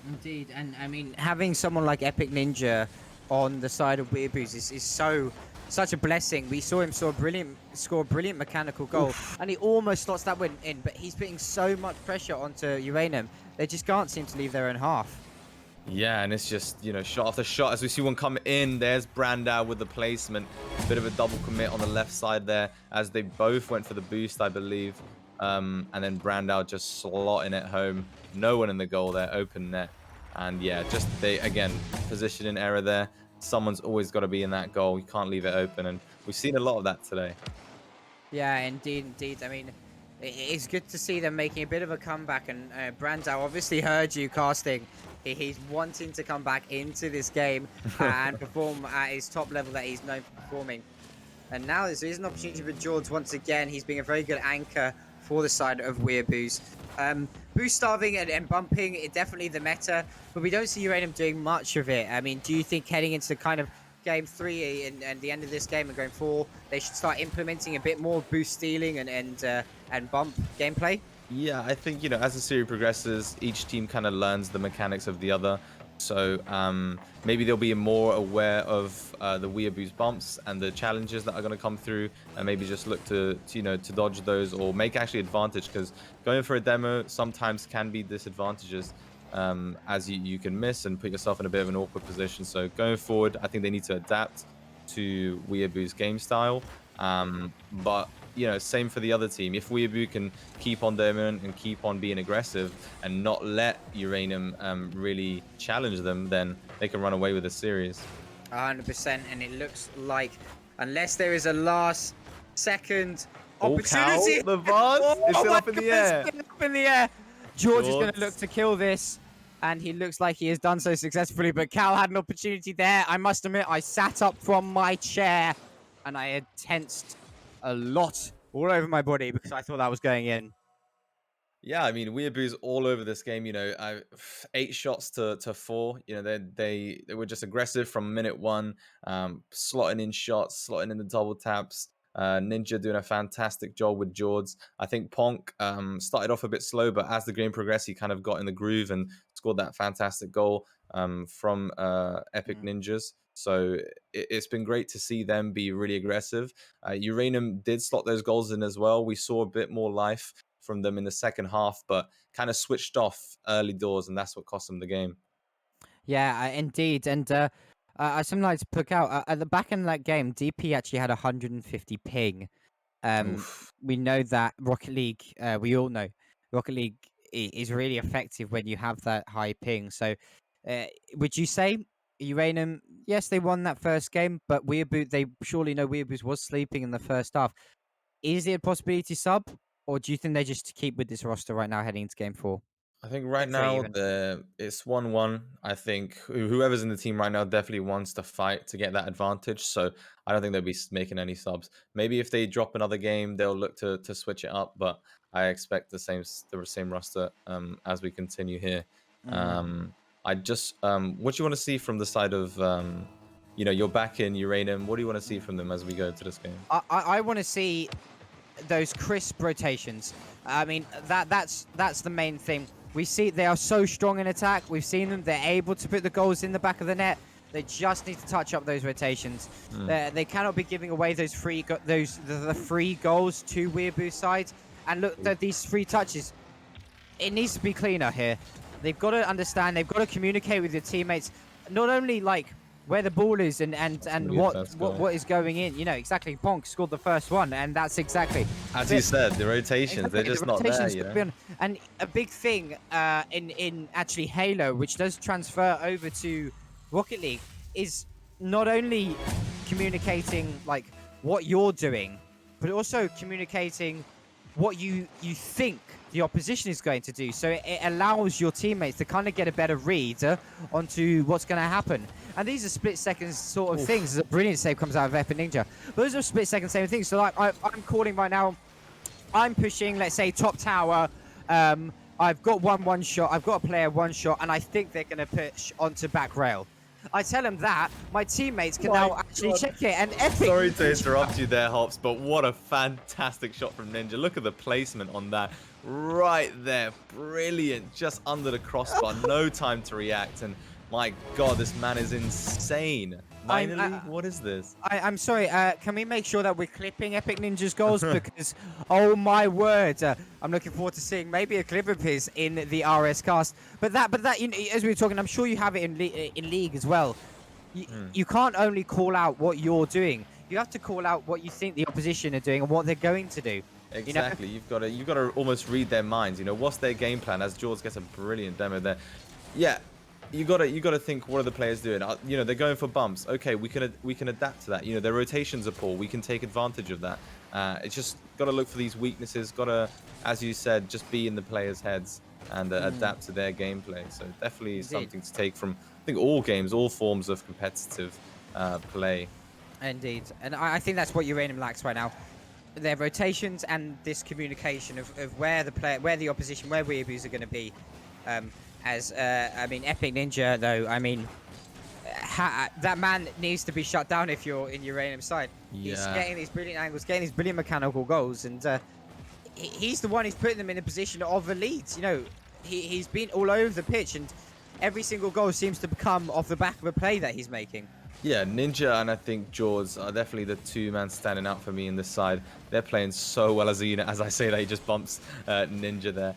S1: Indeed, and I mean, having someone like Epic Ninja on the side of Weeaboos is such a blessing. We saw him score a brilliant mechanical goal, and he almost slots that one in, but he's putting so much pressure onto Uranum. They just can't seem to leave their own half.
S2: Yeah, and it's just, you know, shot after shot. As we see one come in, there's Brandau with the placement. Bit of a double commit on the left side there, as they both went for the boost, I believe. And then Brandao just slotting it home. No one in the goal there, open net. And yeah, just they again positioning error there. Someone's always got to be in that goal. You can't leave it open, and we've seen a lot of that today.
S1: Yeah, indeed, indeed. I mean, it's good to see them making a bit of a comeback. And Brandao obviously heard you casting. He's wanting to come back into this game and perform at his top level that he's known for performing. And now there is an opportunity for George once again. He's being a very good anchor for the side of Weeaboos. Boost starving and bumping, definitely the meta, but we don't see Uranum doing much of it. I mean, do you think heading into kind of game 3 and the end of this game and going 4, they should start implementing a bit more boost stealing and bump gameplay?
S2: Yeah, I think, as the series progresses, each team kind of learns the mechanics of the other. So maybe they'll be more aware of the Weeaboos bumps and the challenges that are going to come through, and maybe just look to dodge those or make actually advantage, because going for a demo sometimes can be disadvantages, as you can miss and put yourself in a bit of an awkward position. So going forward, I think they need to adapt to Weeaboos game style. But same for the other team. If Weeaboo can keep on dominant and keep on being aggressive and not let Uranum really challenge them, then they can run away with the series.
S1: 100%, and it looks like, unless there is a last second
S2: Oh,
S1: opportunity,
S2: Cal, the bus is still up in the air.
S1: It's still up in the air. George is going to look to kill this, and he looks like he has done so successfully. But Cal had an opportunity there. I must admit, I sat up from my chair, and I had tensed a lot all over my body because I thought that was going in.
S2: Yeah, I mean, Weeaboos all over this game. 8 shots to 4. They were just aggressive from minute 1, slotting in shots, slotting in the double taps. Ninja doing a fantastic job with George. I think Ponk started off a bit slow, but as the game progressed, he kind of got in the groove and scored that fantastic goal from Epic Ninjas. So it's been great to see them be really aggressive. Uranum did slot those goals in as well. We saw a bit more life from them in the second half, but kind of switched off early doors, and that's what cost them the game.
S1: Yeah, indeed. And something like to pick out at the back end of that game, DP actually had 150 ping.
S2: Oof.
S1: We know that Rocket League, we all know Rocket League is really effective when you have that high ping. So would you say Uranum, yes, they won that first game, but Weeaboo, they surely know Weeaboos was sleeping in the first half. Is it a possibility sub, or do you think they just keep with this roster right now heading into game 4?
S2: I think right
S1: Game 3
S2: now
S1: even.
S2: it's 1-1. I think whoever's in the team right now definitely wants to fight to get that advantage. So I don't think they'll be making any subs. Maybe if they drop another game, they'll look to switch it up. But I expect the same roster as we continue here. I just what do you want to see from the side of you're back in Uranum. What do you want to see from them as we go into this game?
S1: I want to see those crisp rotations. I mean, that's the main thing. We see they are so strong in attack. We've seen them. They're able to put the goals in the back of the net. They just need to touch up those rotations. They cannot be giving away those the free goals to Weeaboo sides. And look, these free touches. It needs to be cleaner here. They've got to understand. They've got to communicate with their teammates. Not only like where the ball is and what is going in. Exactly. Ponk scored the first one, and that's exactly
S2: as you said, the rotations. They're just not there.
S1: And a big thing in actually Halo, which does transfer over to Rocket League, is not only communicating like what you're doing, but also communicating what you think the opposition is going to do. So it allows your teammates to kind of get a better read onto what's going to happen. And these are split-second sort of things. A brilliant save comes out of Epic Ninja. Those are split-second same things. So like I'm calling right now, I'm pushing, let's say, top tower. I've got one shot. I've got a player one shot, and I think they're going to push onto back rail. I tell them that, my teammates can now actually check it. And Epic...
S2: Sorry to interrupt you there, Hops, but what a fantastic shot from Ninja. Look at the placement on that. Right there. Brilliant. Just under the crossbar. No time to react. And my God, this man is insane. Finally, what is this?
S1: I'm sorry. Can we make sure that we're clipping Epic Ninja's goals? Because, oh my word, I'm looking forward to seeing maybe a clip of his in the RS cast. But that, as we were talking, I'm sure you have it in League as well. You can't only call out what you're doing. You have to call out what you think the opposition are doing and what they're going to do. You know,
S2: Exactly. You've got to almost read their minds. You know, what's their game plan? As George gets a brilliant demo there. Yeah, you got to think, what are the players doing? You know, they're going for bumps. Okay, we can adapt to that. You know, their rotations are poor. We can take advantage of that. It's just got to look for these weaknesses. Got to, as you said, just be in the players' heads and
S1: mm,
S2: adapt to their gameplay. So definitely
S1: indeed.
S2: something to take from, I think, all games, all forms of competitive play.
S1: Indeed, and I think that's what Uranum lacks right now. Their rotations and this communication of where the player, where the opposition, where Weeaboos are going to be. Um, as I mean, Epic Ninja though. I mean, that man needs to be shut down if you're in Uranum's side. He's
S2: Yeah.
S1: getting these brilliant angles, getting these brilliant mechanical goals, and he's the one who's putting them in a position of a lead. You know, he's been all over the pitch, and every single goal seems to come off the back of a play that he's making.
S2: Yeah, Ninja and I think Jaws are definitely the two men standing out for me in this side. They're playing so well as a unit. As I say that, he just bumps Ninja there.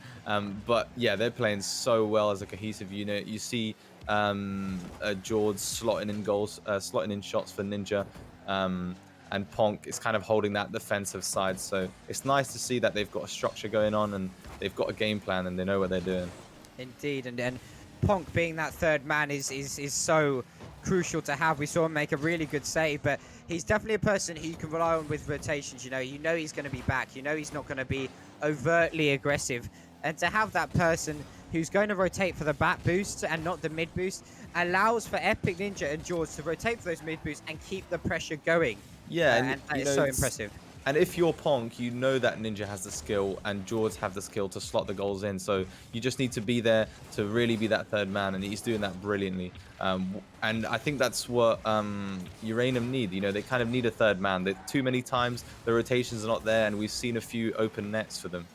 S2: But yeah, they're playing so well as a cohesive unit. You see Jaws slotting in goals, slotting in shots for Ninja. And Ponk is kind of holding that defensive side. So it's nice to see that they've got a structure going on and they've got a game plan and they know what they're doing.
S1: Indeed, and Ponk being that third man is so crucial to have. We saw him make a really good save, but he's definitely a person who you can rely on with rotations. You know he's going to be back. You know he's not going to be overtly aggressive, and to have that person who's going to rotate for the back boost and not the mid boost allows for Epic Ninja and George to rotate for those mid boosts and keep the pressure going.
S2: Yeah,
S1: And that
S2: you
S1: is
S2: know,
S1: so impressive.
S2: and if you're Ponk, you know that Ninja has the skill and George have the skill to slot the goals in. So you just need to be there to really be that third man, and he's doing that brilliantly. And I think that's what Uranum need. You know, they kind of need a third man. Too many times the rotations are not there, and we've seen a few open nets for them.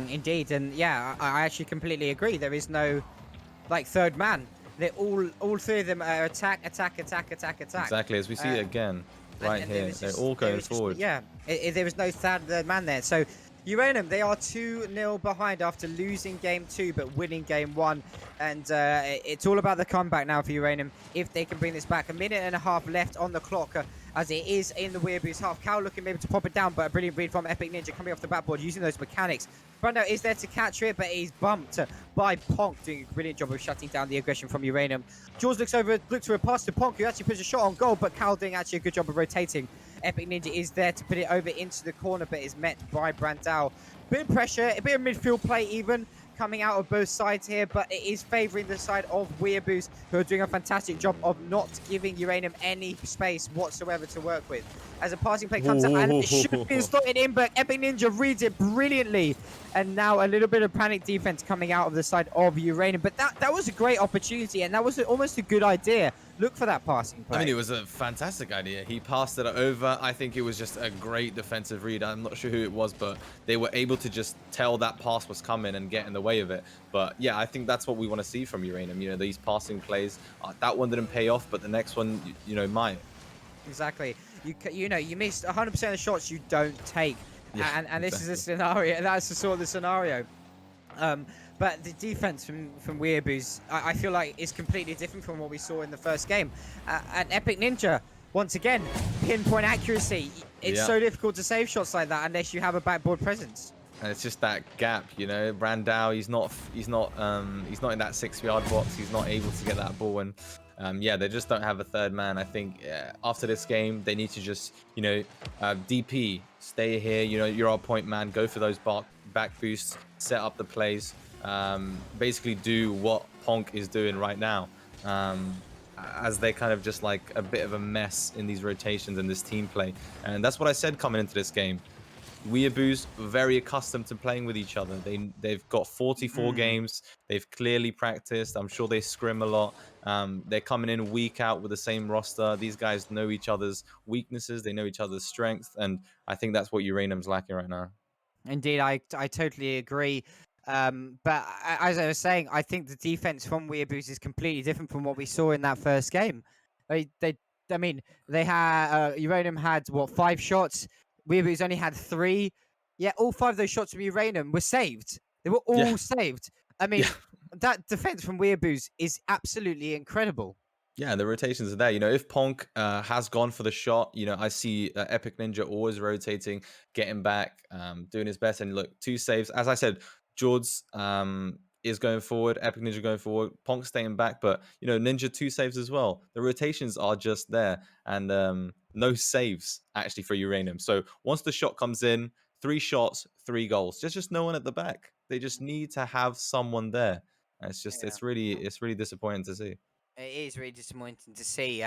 S1: Indeed, and yeah, I actually completely agree. There is no like third man. They're all three of them are attack, attack, attack, attack, attack.
S2: Exactly, as we see it again right
S1: And
S2: here. They're all going forward.
S1: Yeah, there was no third man there. So Uranum, they are 2-0 behind after losing game 2 but winning game 1, and it's all about the comeback now for Uranum. If they can bring this back, a minute and a half left on the clock, as it is in the Weeaboos half. Cal looking maybe to pop it down, but a brilliant read from Epic Ninja coming off the backboard using those mechanics. Brando is there to catch it, but he's bumped by Ponk, doing a brilliant job of shutting down the aggression from Uranum. Jaws looks to a pass to Ponk, who actually puts a shot on goal, but Cal doing actually a good job of rotating. Epic Ninja is there to put it over into the corner, but is met by Brandao. Bit of pressure, a bit of midfield play even, coming out of both sides here, but it is favouring the side of Weeaboos, who are doing a fantastic job of not giving Uranum any space whatsoever to work with. As a passing play comes out, and it should be slotted in, but Epic Ninja reads it brilliantly. And now a little bit of panic defense coming out of the side of Uranum. But that was a great opportunity, and that was almost a good idea. Look for that passing play.
S2: I mean, it was a fantastic idea. He passed it over. I think it was just a great defensive read. I'm not sure who it was, but they were able to just tell that pass was coming and get in the way of it. But yeah, I think that's what we want to see from Uranum. You know, these passing plays. That one didn't pay off, but the next one, you know, might.
S1: Exactly. You know, you missed 100% of the shots you don't take.
S2: Yeah,
S1: and this
S2: exactly.
S1: is a scenario. That's the sort of the scenario. But the defense from Weeaboos, I feel like is completely different from what we saw in the first game. And Epic Ninja, once again, pinpoint accuracy. It's so difficult to save shots like that unless you have a backboard presence.
S2: And it's just that gap, you know. Brandao, he's not in that 6-yard box. He's not able to get that ball, and yeah, they just don't have a third man. I think after this game, they need to just, you know, DP, stay here. You know, you're our point man. Go for those back boosts, set up the plays. Basically, do what Ponk is doing right now. As they're kind of just like a bit of a mess in these rotations and this team play, and that's what I said coming into this game. Weeaboos very accustomed to playing with each other. They've got 44 games. They've clearly practiced. I'm sure they scrim a lot. They're coming in week out with the same roster. These guys know each other's weaknesses. They know each other's strengths, and I think that's what Uranum's lacking right now.
S1: Indeed, I totally agree. But as I was saying, I think the defense from Weeaboos is completely different from what we saw in that first game. I mean, they had Uranum had what 5 shots. Weeaboos only had 3. Yeah, all 5 of those shots from Uranum were saved. They were all saved. I mean,
S2: Yeah.
S1: that defense from Weeaboos is absolutely incredible.
S2: Yeah, the rotations are there. You know, if Ponk has gone for the shot, you know, I see Epic Ninja always rotating, getting back, doing his best. And look, 2 saves. As I said, George is going forward, Epic Ninja going forward, Ponk staying back. But, you know, Ninja 2 saves as well. The rotations are just there. And no saves, actually, for Uranum. So once the shot comes in, 3 shots, 3 goals. There's just no one at the back. They just need to have someone there. And it's really disappointing to see.
S1: It is really disappointing to see.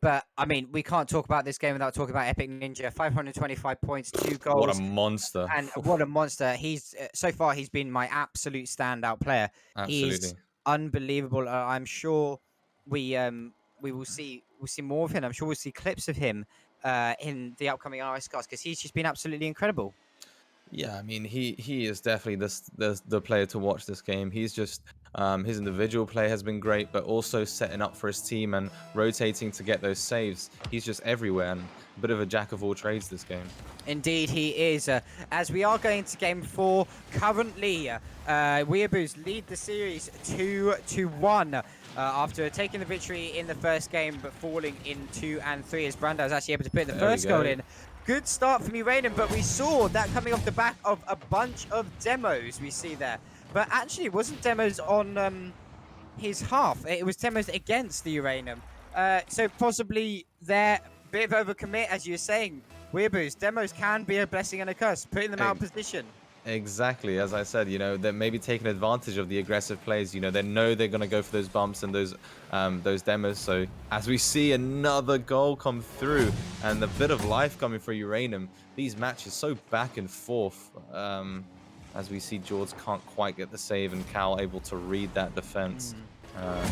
S1: But I mean, we can't talk about this game without talking about Epic Ninja. 525 points, two
S2: What a
S1: goals,
S2: monster.
S1: and what a monster! He's so far he's been my absolute standout player. He's
S2: Absolutely.
S1: unbelievable. I'm sure we will see more of him. I'm sure we'll see clips of him in the upcoming RS cards because he's just been absolutely incredible.
S2: Yeah, I mean he is definitely the player to watch this game. He's just his individual play has been great, but also setting up for his team and rotating to get those saves. He's just everywhere and a bit of a jack of all trades this game.
S1: Indeed, he is. As we are going to game 4, currently, Weeaboos lead the series 2-1 after taking the victory in the first game, but falling in 2 and 3 as Brando was actually able to put the
S2: There we
S1: first goal
S2: go.
S1: in. Good start from Uranum, but we saw that coming off the back of a bunch of demos we see there. But actually, it wasn't demos on his half. It was demos against the Uranum. So possibly they're a bit of overcommit, as you were saying. Weeaboos, demos can be a blessing and a curse, putting them out of position.
S2: Exactly, as I said, you know, they're maybe taking advantage of the aggressive plays. You know, they know they're gonna go for those bumps and those demos. So as we see another goal come through and a bit of life coming for Uranum, these matches so back and forth. As we see, George can't quite get the save and Cal able to read that defense.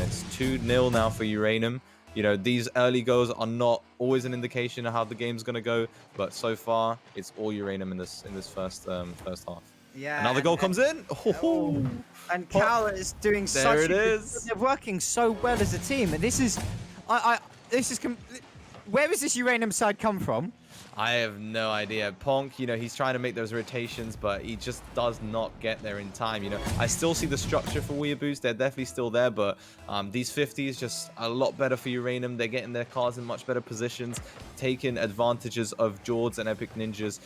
S2: It's 2-0 now for Uranum. You know, these early goals are not always an indication of how the game's going to go, but so far it's all Uranum in this first half.
S1: Yeah.
S2: Another goal comes in.
S1: Oh, and Cal is doing such
S2: There
S1: a
S2: it
S1: good
S2: is.
S1: They're working so well as a team. And this is, where has this Uranum side come from?
S2: I have no idea. Ponk, you know, he's trying to make those rotations, but he just does not get there in time. You know, I still see the structure for Weeaboos. They're definitely still there, but these 50s just a lot better for Uranum. They're getting their cards in much better positions, taking advantages of Jords and Epic Ninja's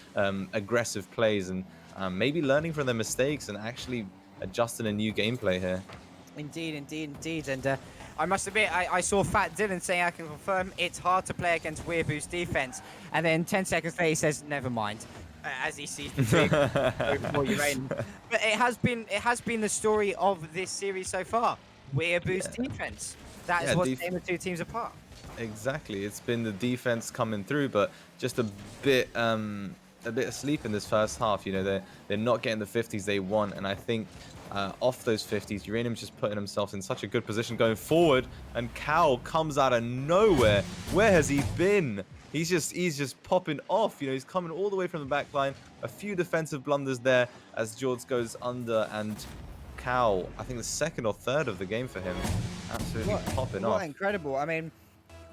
S2: aggressive plays, and maybe learning from their mistakes and actually adjusting a new gameplay here.
S1: Indeed, indeed, indeed. And I must admit, I saw Fat Dylan saying, I can confirm it's hard to play against Weeaboos defense. And then 10 seconds later, he says, never mind, as he sees the big for Uranum. But it has been the story of this series so far. Weeaboos defense. That is what's setting the two teams apart.
S2: Exactly. It's been the defense coming through, but just a bit asleep in this first half. You know, they're not getting the 50s they want, and I think off those 50s, Uranum's just putting himself in such a good position going forward, and Cal comes out of nowhere. Where has he been? He's just popping off. You know, he's coming all the way from the back line. A few defensive blunders there as George goes under, and Cal, I think the second or third of the game for him, absolutely popping off.
S1: Incredible. I mean,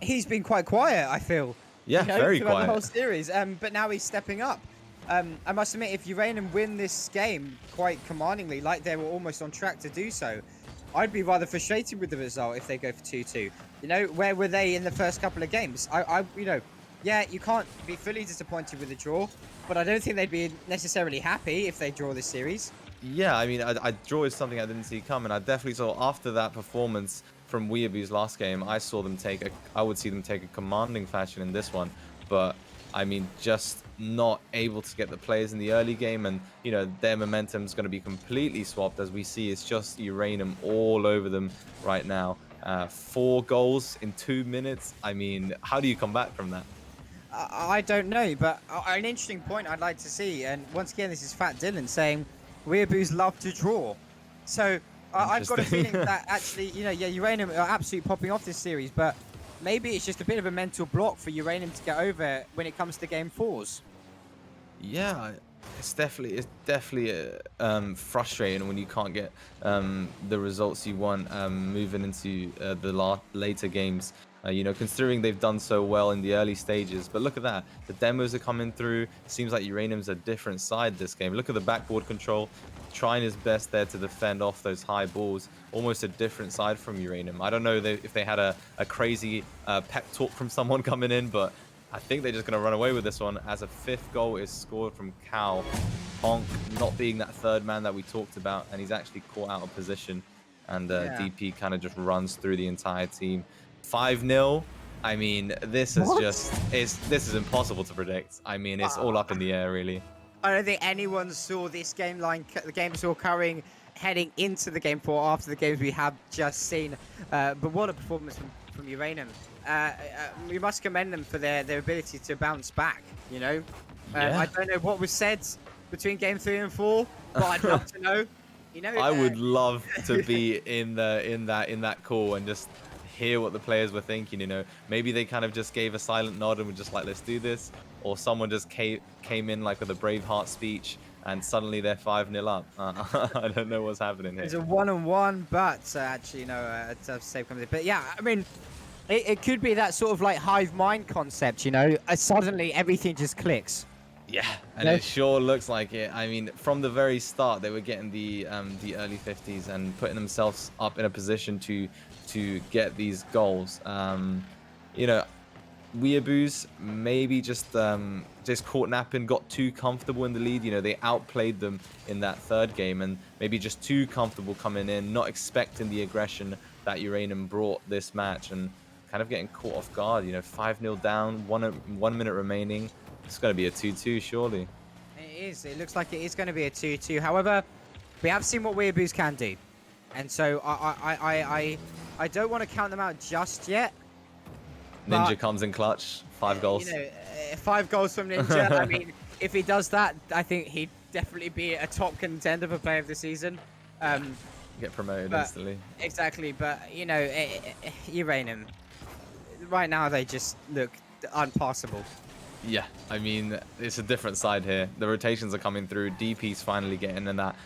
S1: he's been quite quiet, I feel.
S2: Yeah, very
S1: throughout
S2: quiet.
S1: the whole series. But now he's stepping up. I must admit, if Uranum win this game quite commandingly, like they were almost on track to do so, I'd be rather frustrated with the result if they go for 2-2. You know, where were they in the first couple of games? You know, yeah, you can't be fully disappointed with the draw, but I don't think they'd be necessarily happy if they draw this series.
S2: Yeah, I mean, I draw is something I didn't see coming. I definitely saw after that performance from Weeaboos last game, I would see them take a commanding fashion in this one, but I mean, just not able to get the players in the early game, and you know their momentum's going to be completely swapped as we see. It's just Uranum all over them right now. 4 goals in 2 minutes. I mean, how do you come back from that?
S1: I don't know, but an interesting point I'd like to see, and once again, this is Fat Dylan saying Weeaboos love to draw. So I've got a feeling that actually, you know, yeah, Uranum are absolutely popping off this series, but maybe it's just a bit of a mental block for Uranum to get over when it comes to game 4s.
S2: Yeah, it's definitely frustrating when you can't get the results you want moving into the later games. Considering they've done so well in the early stages. But look at that. The demos are coming through. Seems like Uranum's a different side this game. Look at the backboard control. Trying his best there to defend off those high balls. Almost a different side from Uranum. I don't know if they had a crazy pep talk from someone coming in, but I think they're just going to run away with this one as a fifth goal is scored from Cal. Honk not being that third man that we talked about, and he's actually caught out of position. And
S1: Yeah.
S2: DP kind of just runs through the entire team. 5-0. I mean, this is
S1: What?
S2: just this is impossible to predict. I mean, it's all up in the air, really.
S1: I don't think anyone saw this game line, the game saw carrying heading into the game 4 after the games we have just seen. But what a performance from Uranum. We must commend them for their ability to bounce back, you know?
S2: Yeah.
S1: I don't know what was said between game 3 and 4, but I'd love to know. You know,
S2: I would love to be in that call and just hear what the players were thinking. Maybe they kind of just gave a silent nod and were just like, let's do this, or someone just came in like with a Braveheart speech and suddenly they're 5-0 up. I don't know what's happening here.
S1: it's a 1-on-1, but actually, no, it's a safe company. But yeah, I mean, it could be that sort of like hive mind concept, you know? Suddenly everything just clicks.
S2: Yeah, and it sure looks like it. I mean, from the very start, they were getting the early 50s and putting themselves up in a position to get these goals. Weeaboos maybe just caught napping, got too comfortable in the lead. They outplayed them in that third game, and maybe just too comfortable coming in, not expecting the aggression that Uranum brought this match, and kind of getting caught off guard. 5-0 down, 1 minute remaining. It's going to be a 2-2, surely.
S1: It is. It looks like it is going to be a 2-2. However, we have seen what Weeaboos can do, and so I don't want to count them out just yet.
S2: Ninja comes in clutch, 5 goals.
S1: 5 goals from Ninja. I mean, if he does that, I think he'd definitely be a top contender for player of the season.
S2: Get promoted instantly.
S1: Exactly, but Uranum, right now they just look unpassable.
S2: Yeah, I mean, it's a different side here. The rotations are coming through. DP's finally getting in that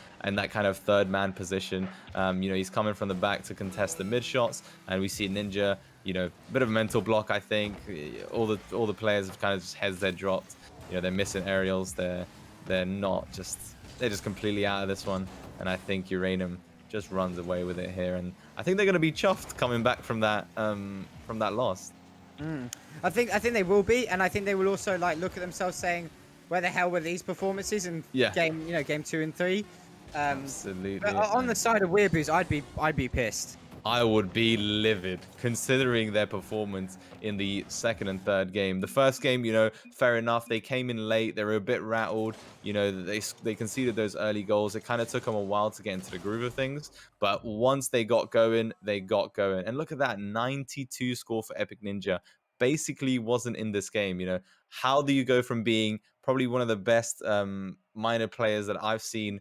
S2: kind of third man position. He's coming from the back to contest the mid shots, and we see Ninja. Bit of a mental block, I think. All the players have kind of just heads they're dropped. They're missing aerials. They're just completely out of this one. And I think Uranum just runs away with it here. And I think they're going to be chuffed coming back from that loss.
S1: I think they will be, and I think they will also like look at themselves saying, "Where the hell were these performances in game 2 and 3?"
S2: Absolutely.
S1: But on the side of Weeaboos, I'd be pissed.
S2: I would be livid considering their performance in the second and third game. The first game, fair enough. They came in late. They were a bit rattled. They conceded those early goals. It kind of took them a while to get into the groove of things. But once they got going, they got going. And look at that, 92 score for Epic Ninja. Basically wasn't in this game. How do you go from being probably one of the best minor players that I've seen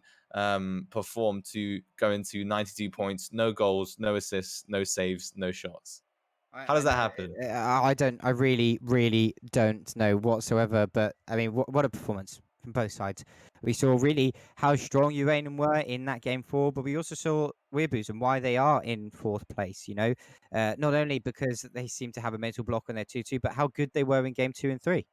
S2: perform to go into 92 points, no goals, no assists, no saves, no shots? How does that happen?
S1: I really, really don't know whatsoever. But I mean, what a performance from both sides. We saw really how strong Uranum were in that game 4, but we also saw Weeaboos and why they are in 4th place. Not only because they seem to have a mental block on their 2-2, but how good they were in game 2 and 3.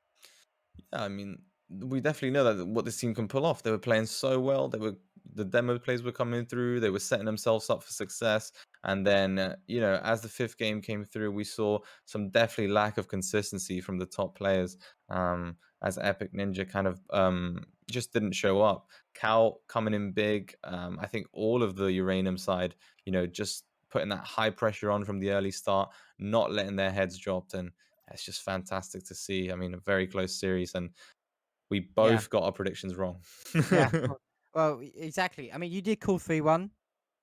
S2: Yeah, I mean, we definitely know that what this team can pull off. They were playing so well. The demo plays were coming through. They were setting themselves up for success. And then, as the 5th game came through, we saw some definitely lack of consistency from the top players. As Epic Ninja kind of just didn't show up. Cal coming in big. I think all of the Uranum side, just putting that high pressure on from the early start, not letting their heads drop, and it's just fantastic to see. I mean, a very close series, and we
S1: Yeah.
S2: both got our predictions wrong.
S1: Yeah. Well, exactly. I mean, you did call 3-1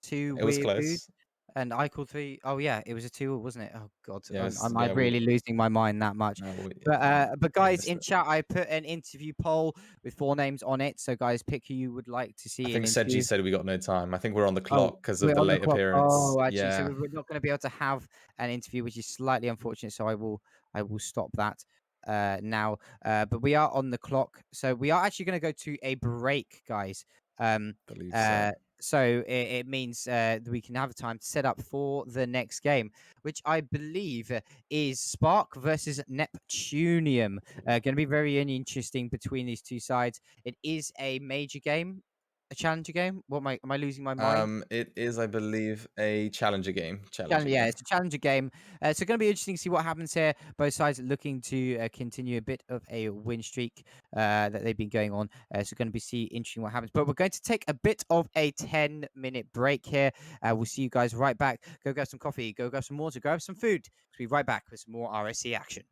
S1: to
S2: It was
S1: Weeaboos,
S2: close.
S1: and I called 3. Oh yeah, it was a 2, wasn't it? Oh God,
S2: Yeah,
S1: am I
S2: yeah.
S1: really losing my mind that much?
S2: No,
S1: But
S2: we
S1: guys,
S2: missed
S1: in
S2: it.
S1: chat, I put an interview poll with 4 names on it. So guys, pick who you would like to
S2: I
S1: see in
S2: think Seji
S1: interview.
S2: said we got no time. I think we're on the
S1: Oh,
S2: clock because of
S1: we're
S2: the
S1: on the
S2: late
S1: clock.
S2: appearance.
S1: Oh, actually, so
S2: Yeah,
S1: we're not going to be able to have an interview, which is slightly unfortunate. So I will stop that now. But we are on the clock, so we are actually going to go to a break, guys.
S2: believe
S1: Uh,
S2: so.
S1: So it means that we can have time to set up for the next game, which I believe is Spark versus Neptunium. Going to be very interesting between these two sides. It is a major game, a challenger game. What am I losing my mind?
S2: It is, I believe, a challenger game. Challenger
S1: Yeah,
S2: game.
S1: it's a challenger game. So going to be interesting to see what happens here. Both sides looking to continue a bit of a win streak that they've been going on. So going to be see interesting what happens. But we're going to take a bit of a 10-minute break here. We'll see you guys right back. Go grab some coffee. Go grab some water. Grab some food. We'll be right back with some more RSC action.